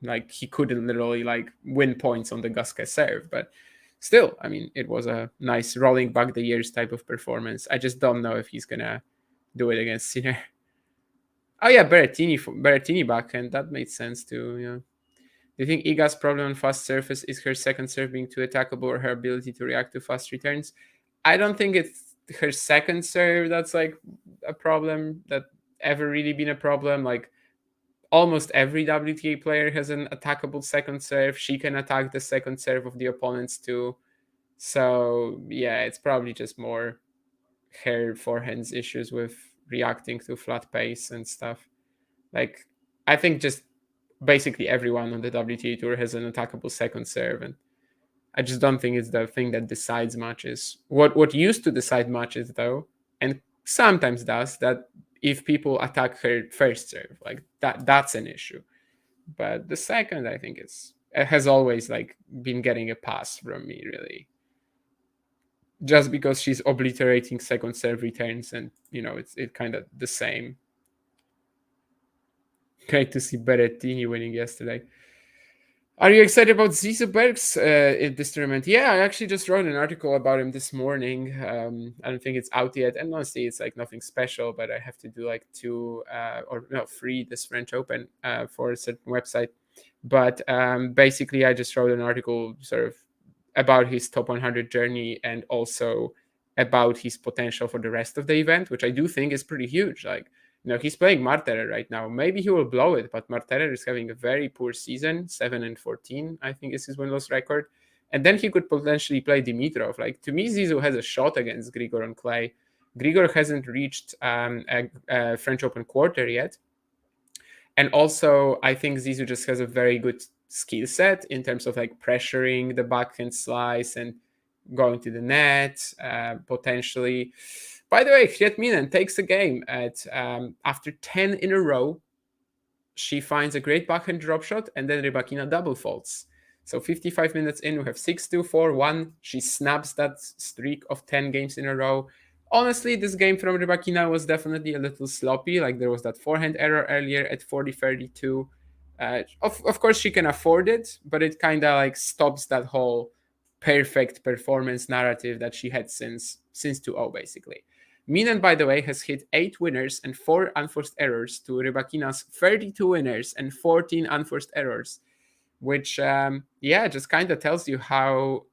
Like, he couldn't literally like win points on the Gasquet serve, but still, I mean, it was a nice rolling back the years type of performance. I just don't know if he's gonna do it against Sinner. Oh yeah, Berrettini backhand, that made sense too. Yeah. Do you think Iga's problem on fast surface is her second serve being too attackable or her ability to react to fast returns? I don't think it's her second serve that's like a problem that ever really been a problem. Like, almost every WTA player has an attackable second serve. She can attack the second serve of the opponents too. So yeah, it's probably just more her forehand's issues with reacting to flat pace and stuff. Like, I think just basically everyone on the WTA tour has an attackable second serve, and I just don't think it's the thing that decides matches. What used to decide matches, though, and sometimes does, that if people attack her first serve, like that's an issue. But the second, I think it has always like been getting a pass from me, really. Just because she's obliterating second serve returns, and it's kind of the same. Great to see Berrettini winning yesterday. Are you excited about Zizou Bergs in this tournament? Yeah, I actually just wrote an article about him this morning. I don't think it's out yet, and honestly, it's like nothing special. But I have to do like 3 this French Open for a certain website. But basically, I just wrote an article sort of about his top 100 journey and also about his potential for the rest of the event, which I do think is pretty huge. Like, he's playing Marterer right now. Maybe he will blow it, but Marterer is having a very poor season. 7-14, I think, is his win-loss record. And then he could potentially play Dimitrov. Like, to me, Zizou has a shot against Grigor on clay. Grigor hasn't reached a French Open quarter yet. And also, I think Zizou just has a very good skill set in terms of like pressuring the backhand slice and going to the net, potentially. By the way, Minnen takes the game at after 10 in a row. She finds a great backhand drop shot, and then Rybakina double faults. So 55 minutes in, we have 6-2, 4-1. She snaps that streak of 10 games in a row. Honestly, this game from Rybakina was definitely a little sloppy. Like there was that forehand error earlier at 40-32. Of course, she can afford it, but it kind of like stops that whole perfect performance narrative that she had since 2-0 basically. Minnen, by the way, has hit 8 winners and 4 unforced errors to Rybakina's 32 winners and 14 unforced errors, which just kind of tells you how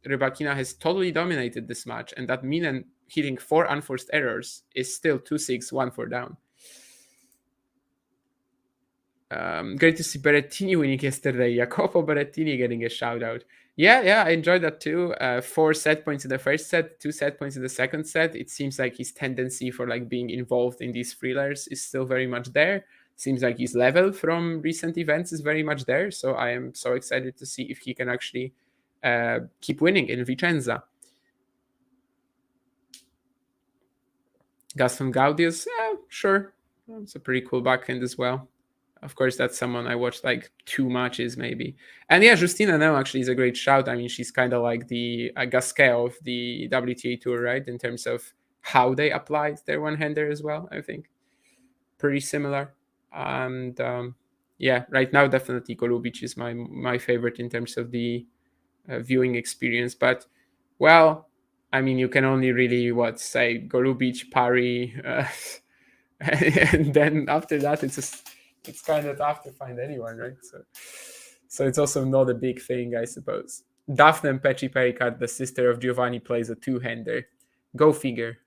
Rybakina has totally dominated this match, and that Minnen hitting 4 unforced errors is still 2-6, 1-4 down. Great to see Berrettini winning yesterday. Jacopo Berrettini getting a shout out. Yeah, I enjoyed that too. 4 set points in the first set, 2 set points in the second set. It seems like his tendency for like being involved in these thrillers is still very much there. Seems like his level from recent events is very much there. So I am so excited to see if he can actually keep winning in Vicenza. Gaston Gaudius, sure. It's a pretty cool backhand as well. Of course, that's someone I watched like 2 matches maybe. And yeah, Justina now actually is a great shout. I mean, she's kind of like the Gasquet of the WTA Tour, right? In terms of how they applied their one-hander as well, I think. Pretty similar. And right now, definitely Golubic is my favorite in terms of the viewing experience. But, well, I mean, you can only really, say Golubic, Parry, and then after that, it's kind of tough to find anyone, right? So it's also not a big thing, I suppose. Daphne Pecci Pericard, the sister of Giovanni, plays a 2-hander. Go figure.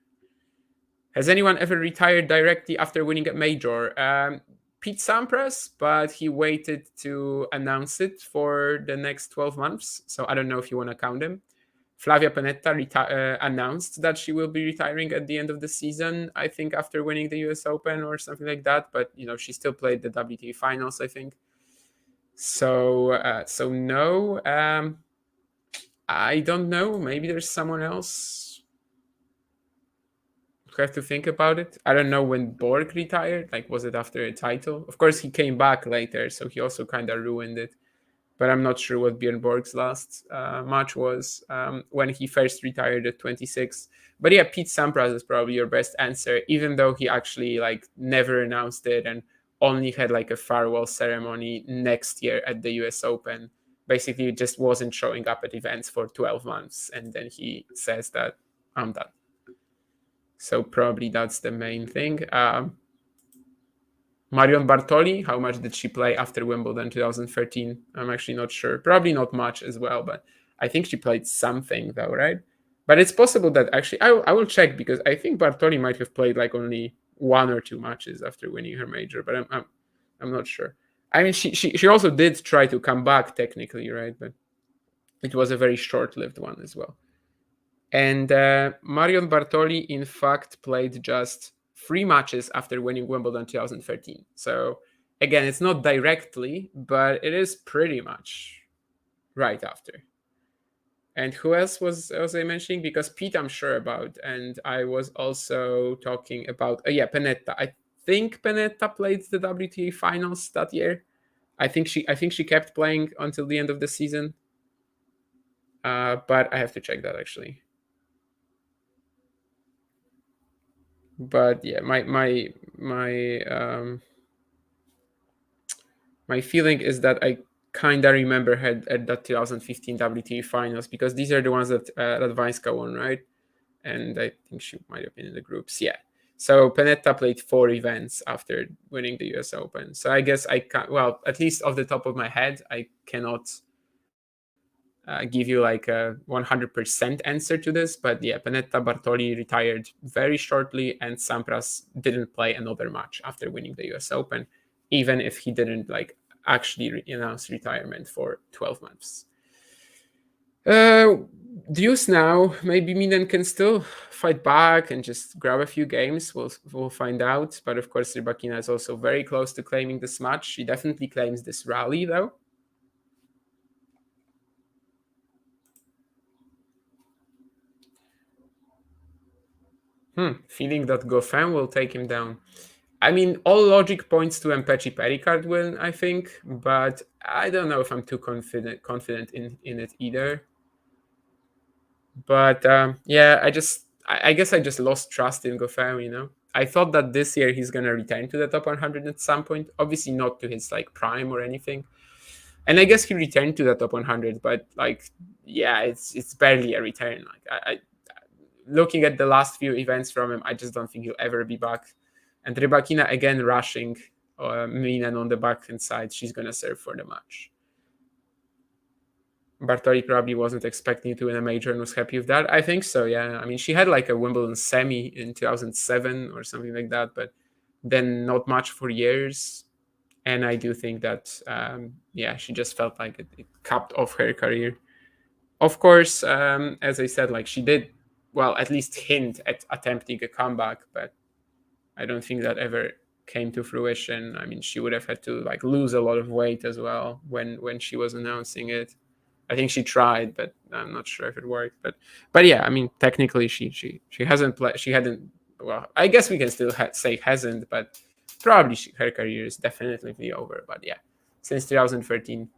Has anyone ever retired directly after winning a major? Pete Sampras, but he waited to announce it for the next 12 months. So I don't know if you want to count him. Flavia Pennetta announced that she will be retiring at the end of the season, I think, after winning the US Open or something like that. But, she still played the WTA finals, I think. So no. I don't know. Maybe there's someone else. I have to think about it. I don't know when Borg retired. Like, was it after a title? Of course, he came back later, so he also kind of ruined it. But I'm not sure what Björn Borg's last match was when he first retired at 26. But yeah, Pete Sampras is probably your best answer, even though he actually never announced it and only had a farewell ceremony next year at the US Open. Basically, just wasn't showing up at events for 12 months. And then he says that I'm done. So probably that's the main thing. Marion Bartoli, how much did she play after Wimbledon 2013? I'm actually not sure. Probably not much as well, but I think she played something though, right? But it's possible that actually, I will check because I think Bartoli might have played only 1 or 2 matches after winning her major, but I'm not sure. I mean, she also did try to come back technically, right? But it was a very short-lived one as well. And Marion Bartoli, in fact, played just 3 matches after winning Wimbledon 2013. So again, it's not directly, but it is pretty much right after. And who else was I mentioning? Because Pete, I'm sure about, and I was also talking about Pennetta. I think Pennetta played the WTA finals that year. I think she kept playing until the end of the season. But I have to check that actually. But yeah, my feeling is that I kind of remember her at that 2015 WTA finals because these are the ones that Radwanska won, right? And I think she might have been in the groups. Yeah. So Pennetta played 4 events after winning the US Open. So I guess I can't. Well, at least off the top of my head, I cannot give you a 100% answer to this, but yeah, Pennetta Bartoli retired very shortly, and Sampras didn't play another match after winning the US Open, even if he didn't actually announce retirement for 12 months. Deuce now, maybe Minnen can still fight back and just grab a few games. We'll find out. But of course, Rybakina is also very close to claiming this match. She definitely claims this rally, though. Feeling that Goffin will take him down. I mean, all logic points to Pecci Pericard win, I think, but I don't know if I'm too confident in it either. But I guess I just lost trust in Goffin, you know. I thought that this year he's gonna return to the top 100 at some point. Obviously not to his like prime or anything. And I guess he returned to the top 100, but like, yeah, it's barely a return. Like I looking at the last few events from him, I just don't think he'll ever be back. And Rybakina again rushing Minnen on the backhand side. She's gonna serve for the match. Bartoli probably wasn't expecting to win a major and was happy with that. I think so, yeah. I mean, she had like a Wimbledon semi in 2007 or something like that, but then not much for years. And I do think that, yeah, she just felt like it capped off her career. Of course, as I said, like she did, well, at least hint at attempting a comeback, but I don't think that ever came to fruition. I mean, she would have had to like lose a lot of weight as well when she was announcing it. I think she tried, but I'm not sure if it worked. But yeah, I mean, technically she hasn't played. She hadn't. Well, I guess we can still say hasn't, but probably her career is definitely over. But yeah, since 2013,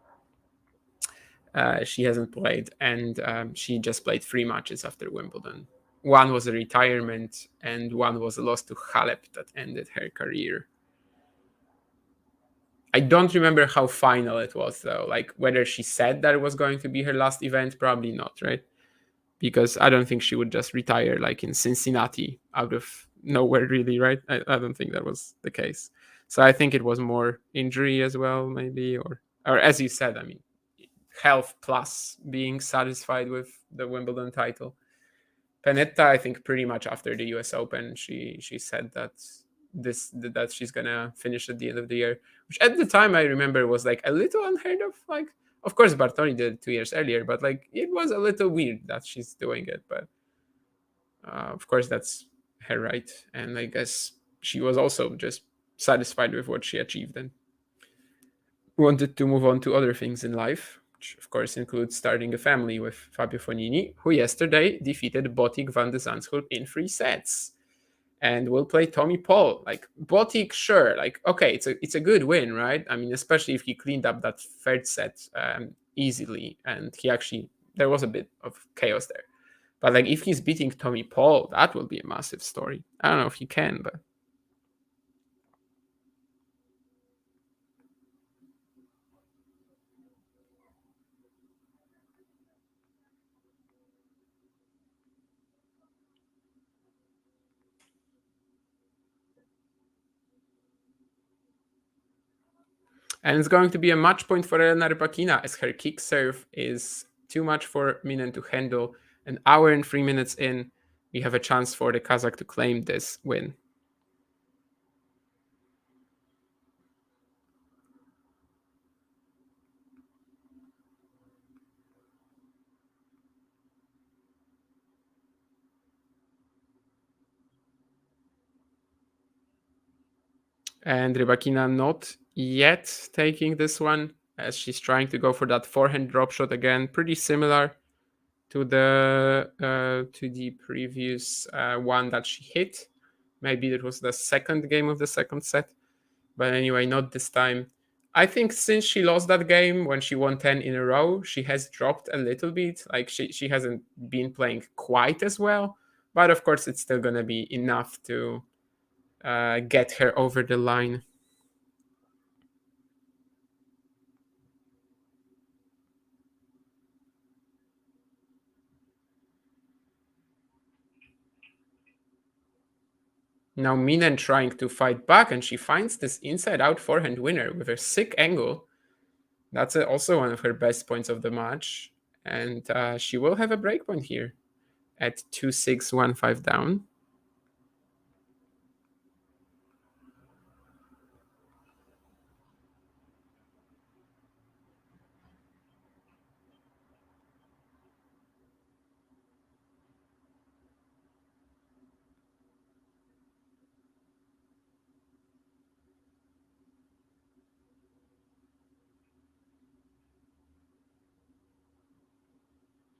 she hasn't played, and she just played 3 matches after Wimbledon. One was a retirement, and one was a loss to Halep that ended her career. I don't remember how final it was, though. Like, whether she said that it was going to be her last event, probably not, right? Because I don't think she would just retire, like, in Cincinnati out of nowhere, really, right? I don't think that was the case. So I think it was more injury as well, maybe, or as you said, I mean, health plus being satisfied with the Wimbledon title. Pennetta, I think pretty much after the US Open, she said that that she's gonna finish at the end of the year, which at the time I remember was like a little unheard of. Like, of course Bartoli did it 2 years earlier, but like it was a little weird that she's doing it. But of course that's her right, and I guess she was also just satisfied with what she achieved and wanted to move on to other things in life, which of course includes starting a family with Fabio Fognini, who yesterday defeated Botic van de Zandschulp in 3 sets. And will play Tommy Paul. Like, Botic, sure, like, okay, it's a good win, right? I mean, especially if he cleaned up that third set easily, and there was a bit of chaos there. But like, if he's beating Tommy Paul, that will be a massive story. I don't know if he can, but and it's going to be a match point for Elena Rybakina, as her kick serve is too much for Minnen to handle. An hour and 3 minutes in, we have a chance for the Kazakh to claim this win. And Rybakina not yet taking this one, as she's trying to go for that forehand drop shot again, pretty similar to the previous one that she hit. Maybe it was the second game of the second set, but anyway, not this time. I think since she lost that game when she won 10 in a row, she has dropped a little bit. Like, she hasn't been playing quite as well, but of course it's still gonna be enough to get her over the line. Now Minnen trying to fight back, and she finds this inside-out forehand winner with a sick angle. That's also one of her best points of the match, and she will have a breakpoint here at 2-6, 1-5 down.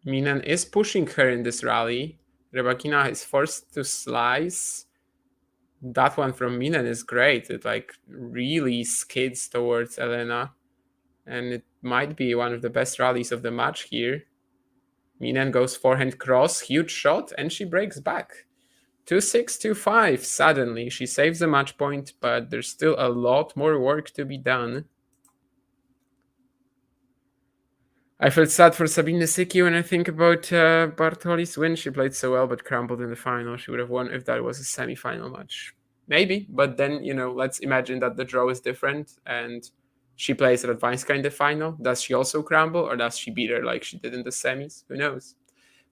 Minnen is pushing her in this rally. Rybakina is forced to slice. That one from Minnen is great. It like really skids towards Elena, and it might be one of the best rallies of the match here. Minnen goes forehand cross, huge shot, and she breaks back. 2-6, 2-5. Suddenly, she saves the match point, but there's still a lot more work to be done. I felt sad for Sabine Lisicki when I think about Bartoli's win. She played so well, but crumbled in the final. She would have won if that was a semi-final match. Maybe, but then, let's imagine that the draw is different, and she plays Radwanska in the final. Does she also crumble, or does she beat her like she did in the semis? Who knows?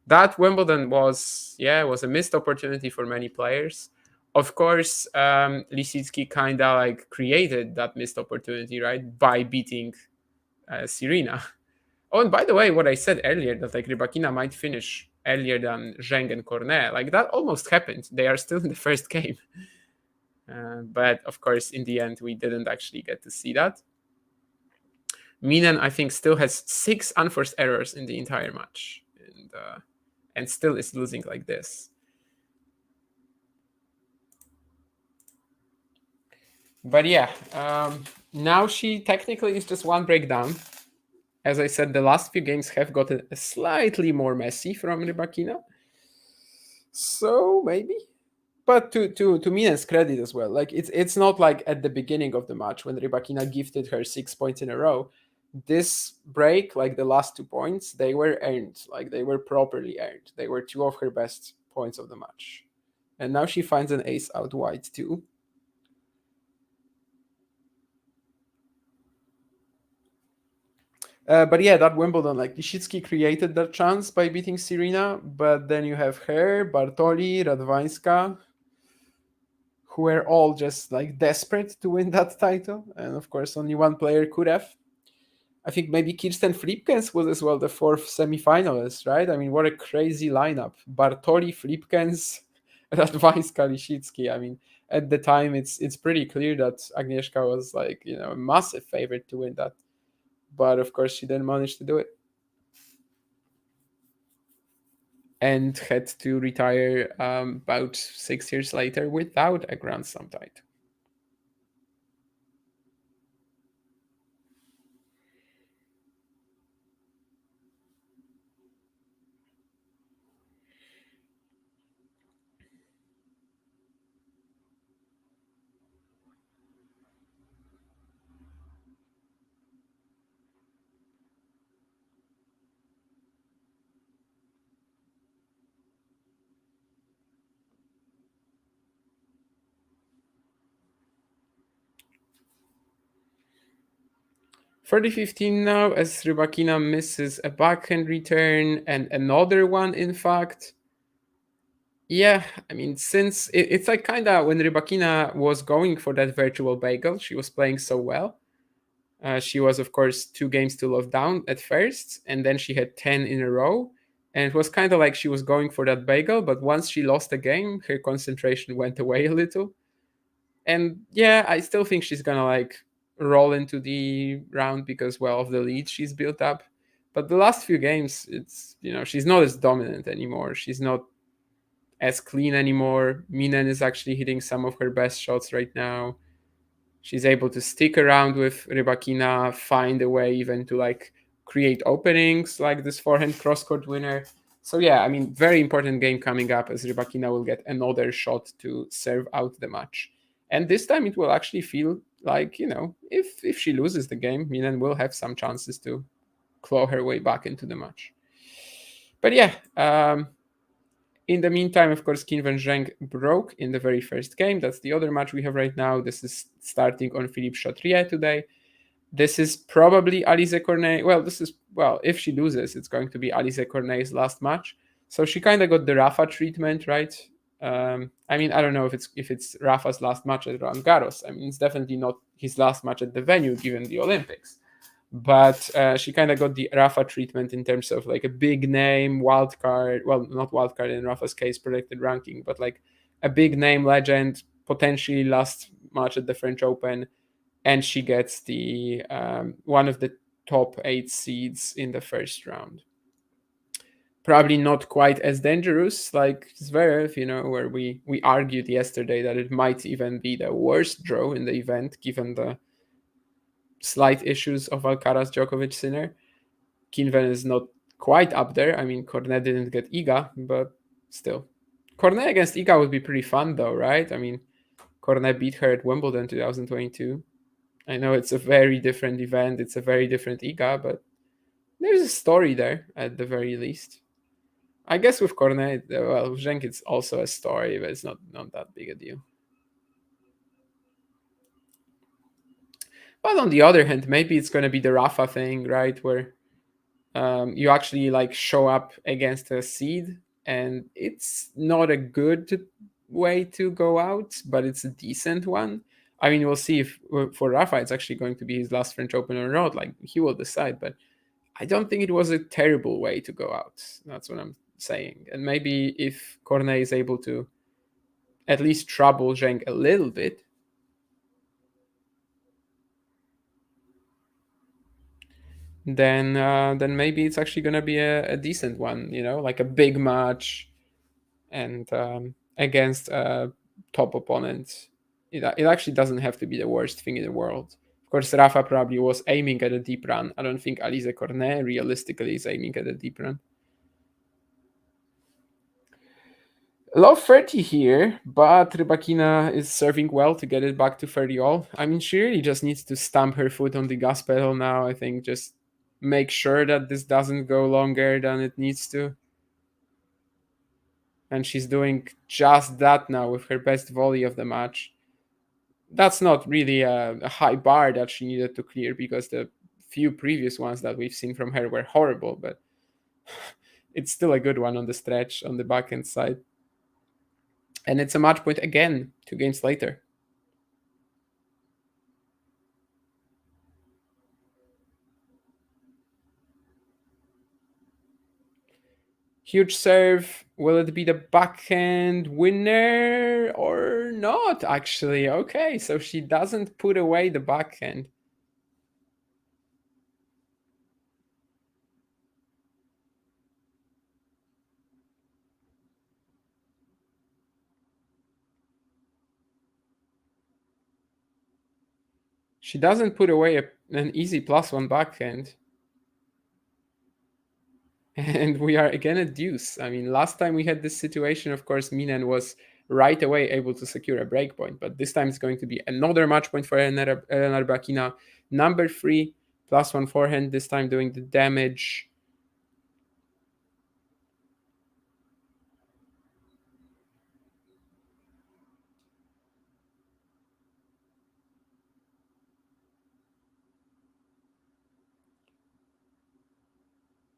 That Wimbledon was a missed opportunity for many players. Of course, Lisicki kind of like created that missed opportunity, right, by beating Serena. Oh, and by the way, what I said earlier, that like Rybakina might finish earlier than Zheng and Cornet, like that almost happened. They are still in the first game. But of course, in the end, we didn't actually get to see that. Minnen, I think, still has 6 unforced errors in the entire match. And still is losing like this. But yeah, now she technically is just one breakdown. As I said, the last few games have gotten slightly more messy from Rybakina. So maybe. But to Minnen's credit as well, like it's not like at the beginning of the match when Rybakina gifted her 6 points in a row. This break, like the last 2 points, they were earned. Like they were properly earned. They were 2 of her best points of the match. And now she finds an ace out wide too. But yeah, that Wimbledon, like Lisicki created that chance by beating Serena, but then you have her, Bartoli, Radwanska, who were all just like desperate to win that title. And of course, only one player could have. I think maybe Kirsten Flipkens was as well the 4th semifinalist, right? I mean, what a crazy lineup. Bartoli, Flipkens, Radwanska, Lisicki. I mean, at the time, it's pretty clear that Agnieszka was like, a massive favorite to win that. But of course, she didn't manage to do it. And had to retire about 6 years later without a Grand Slam title. $30-15 now, as Rybakina misses a backhand return and another one, in fact. Yeah, I mean, since it's like kind of when Rybakina was going for that virtual bagel, she was playing so well. She was, of course, 2 games to love down at first, and then she had 10 in a row. And it was kind of like she was going for that bagel, but once she lost a game, her concentration went away a little. And yeah, I still think she's gonna like roll into the round because, well, of the lead she's built up. But the last few games, it's, she's not as dominant anymore. She's not as clean anymore. Minnen is actually hitting some of her best shots right now. She's able to stick around with Rybakina, find a way even to like create openings like this forehand cross-court winner. So yeah, I mean, very important game coming up as Rybakina will get another shot to serve out the match. And this time it will actually feel like, if she loses the game, Minnen will have some chances to claw her way back into the match. But yeah, in the meantime, of course, Qinwen Zheng broke in the very first game. That's the other match we have right now. This is starting on Philippe Chatrier today. This is probably Alize Cornet. Well, if she loses, it's going to be Alize Cornet's last match. So she kind of got the Rafa treatment, right? I mean, I don't know if it's Rafa's last match at Roland Garros. I mean, it's definitely not his last match at the venue, given the Olympics. But she kind of got the Rafa treatment in terms of like a big name, wild card. Well, not wild card in Rafa's case, predicted ranking, but like a big name legend, potentially last match at the French Open. And she gets the one of the top 8 seeds in the first round. Probably not quite as dangerous like Zverev, where we argued yesterday that it might even be the worst draw in the event, given the slight issues of Alcaraz, Djokovic, Sinner. Qinwen is not quite up there. I mean, Cornet didn't get Iga, but still. Cornet against Iga would be pretty fun though, right? I mean, Cornet beat her at Wimbledon 2022. I know it's a very different event. It's a very different Iga, but there's a story there at the very least. I guess with Cornet, well, with Zheng, it's also a story, but it's not that big a deal. But on the other hand, maybe it's going to be the Rafa thing, right? Where you actually like show up against a seed, and it's not a good way to go out, but it's a decent one. I mean, we'll see if for Rafa it's actually going to be his last French Open or not. Like, he will decide, but I don't think it was a terrible way to go out. That's what I'm saying. And maybe if Cornet is able to at least trouble Zheng a little bit, then maybe it's actually going to be a decent one, you know, like a big match and against a top opponent. It actually doesn't have to be the worst thing in the world. Of course, Rafa probably was aiming at a deep run. I don't think Alizé Cornet realistically is aiming at a deep run. Low 30 here, but Rybakina is serving well to get it back to 30 all. I mean, she really just needs to stamp her foot on the gas pedal now, I think. Just make sure that this doesn't go longer than it needs to. And she's doing just that now with her best volley of the match. That's not really a high bar that she needed to clear, because the few previous ones that we've seen from her were horrible, but it's still a good one on the stretch on the backhand side. And it's a match point again, 2 games later. Huge serve. Will it be the backhand winner or not, actually? Okay, so she doesn't put away the backhand. She doesn't put away an easy +1 backhand. And we are again at deuce. I mean, last time we had this situation, of course, Minnen was right away able to secure a breakpoint, but this time it's going to be another match point for Elena Rybakina. Number 3, +1 forehand, this time doing the damage.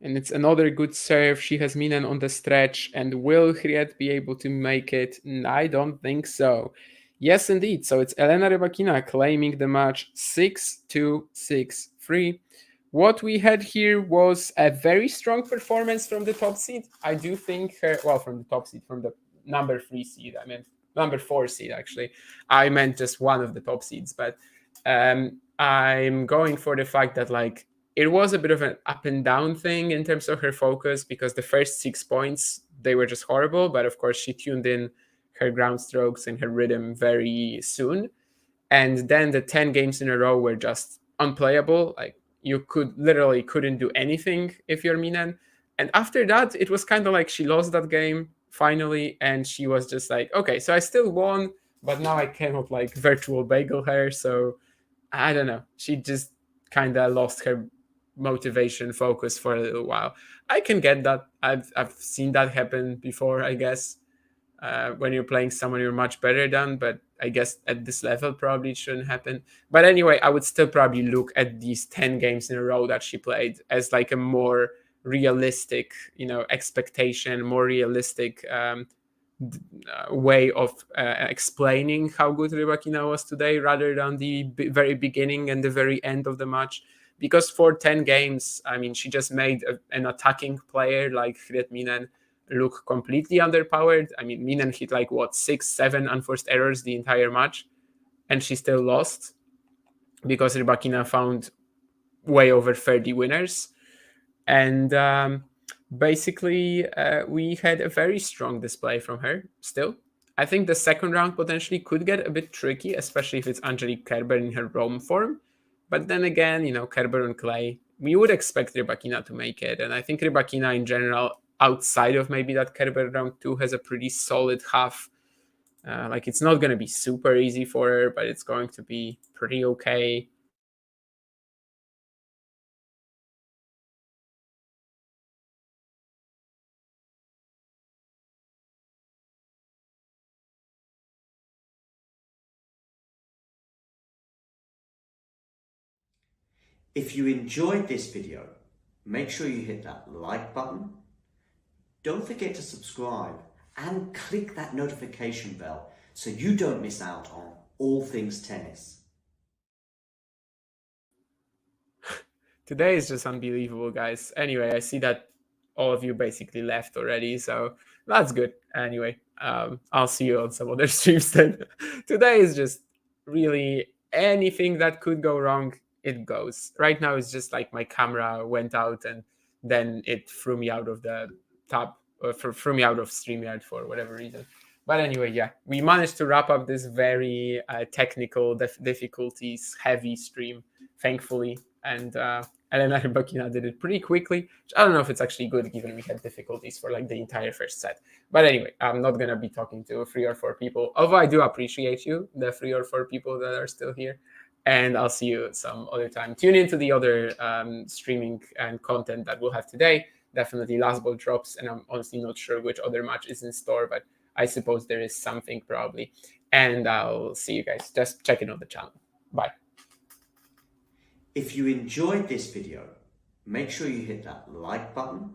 And it's another good serve. She has Minnen on the stretch. And will Hriet be able to make it? I don't think so. Yes, indeed. So it's Elena Rybakina claiming the match 6-2, 6-3. What we had here was a very strong performance from the top seed. I do think from the top seed, from the number 3 seed. I meant number 4 seed, actually. I meant just one of the top seeds. But I'm going for the fact that, like, it was a bit of an up and down thing in terms of her focus, because the first 6 points, they were just horrible. But of course, she tuned in her ground strokes and her rhythm very soon. And then the 10 games in a row were just unplayable. Like, you couldn't do anything if you're Minnen. And after that, it was kind of like she lost that game finally. And she was just like, okay, so I still won, but now I cannot like virtual bagel her. So I don't know. She just kind of lost her motivation, focus for a little while. I can get that. I've seen that happen before, I guess, when you're playing someone you're much better than, but I guess at this level probably it shouldn't happen. But anyway, I would still probably look at these 10 games in a row that she played as like a more realistic, expectation, more realistic way of explaining how good Rybakina was today, rather than the very beginning and the very end of the match. Because for 10 games, I mean, she just made an attacking player like Hriet Minnen look completely underpowered. I mean, Minnen hit 6, 7 unforced errors the entire match, and she still lost because Rybakina found way over 30 winners. And basically, we had a very strong display from her still. I think the second round potentially could get a bit tricky, especially if it's Angelique Kerber in her Rome form. But then again, Kerber on clay, we would expect Rybakina to make it. And I think Rybakina in general, outside of maybe that Kerber round 2, has a pretty solid half. Like, it's not going to be super easy for her, but it's going to be pretty okay. If you enjoyed this video, make sure you hit that like button. Don't forget to subscribe and click that notification bell so you don't miss out on all things tennis. Today is just unbelievable, guys. Anyway, I see that all of you basically left already, so that's good. Anyway, I'll see you on some other streams then. Today is just really anything that could go wrong, it goes. Right now it's just like my camera went out and then it threw me out of the tab, or threw me out of StreamYard for whatever reason. But anyway, yeah, we managed to wrap up this very technical difficulties heavy stream, thankfully. And Elena Rybakina did it pretty quickly, which I don't know if it's actually good given we had difficulties for like the entire first set. But anyway, I'm not going to be talking to 3 or 4 people, although I do appreciate you, the 3 or 4 people that are still here. And I'll see you some other time. Tune into the other streaming and content that we'll have today. Definitely last ball drops, and I'm honestly not sure which other match is in store, but I suppose there is something probably. And I'll see you guys. Just check in on the channel. Bye. If you enjoyed this video, make sure you hit that like button.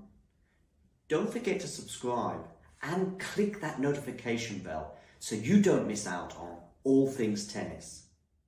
Don't forget to subscribe and click that notification bell so you don't miss out on all things tennis.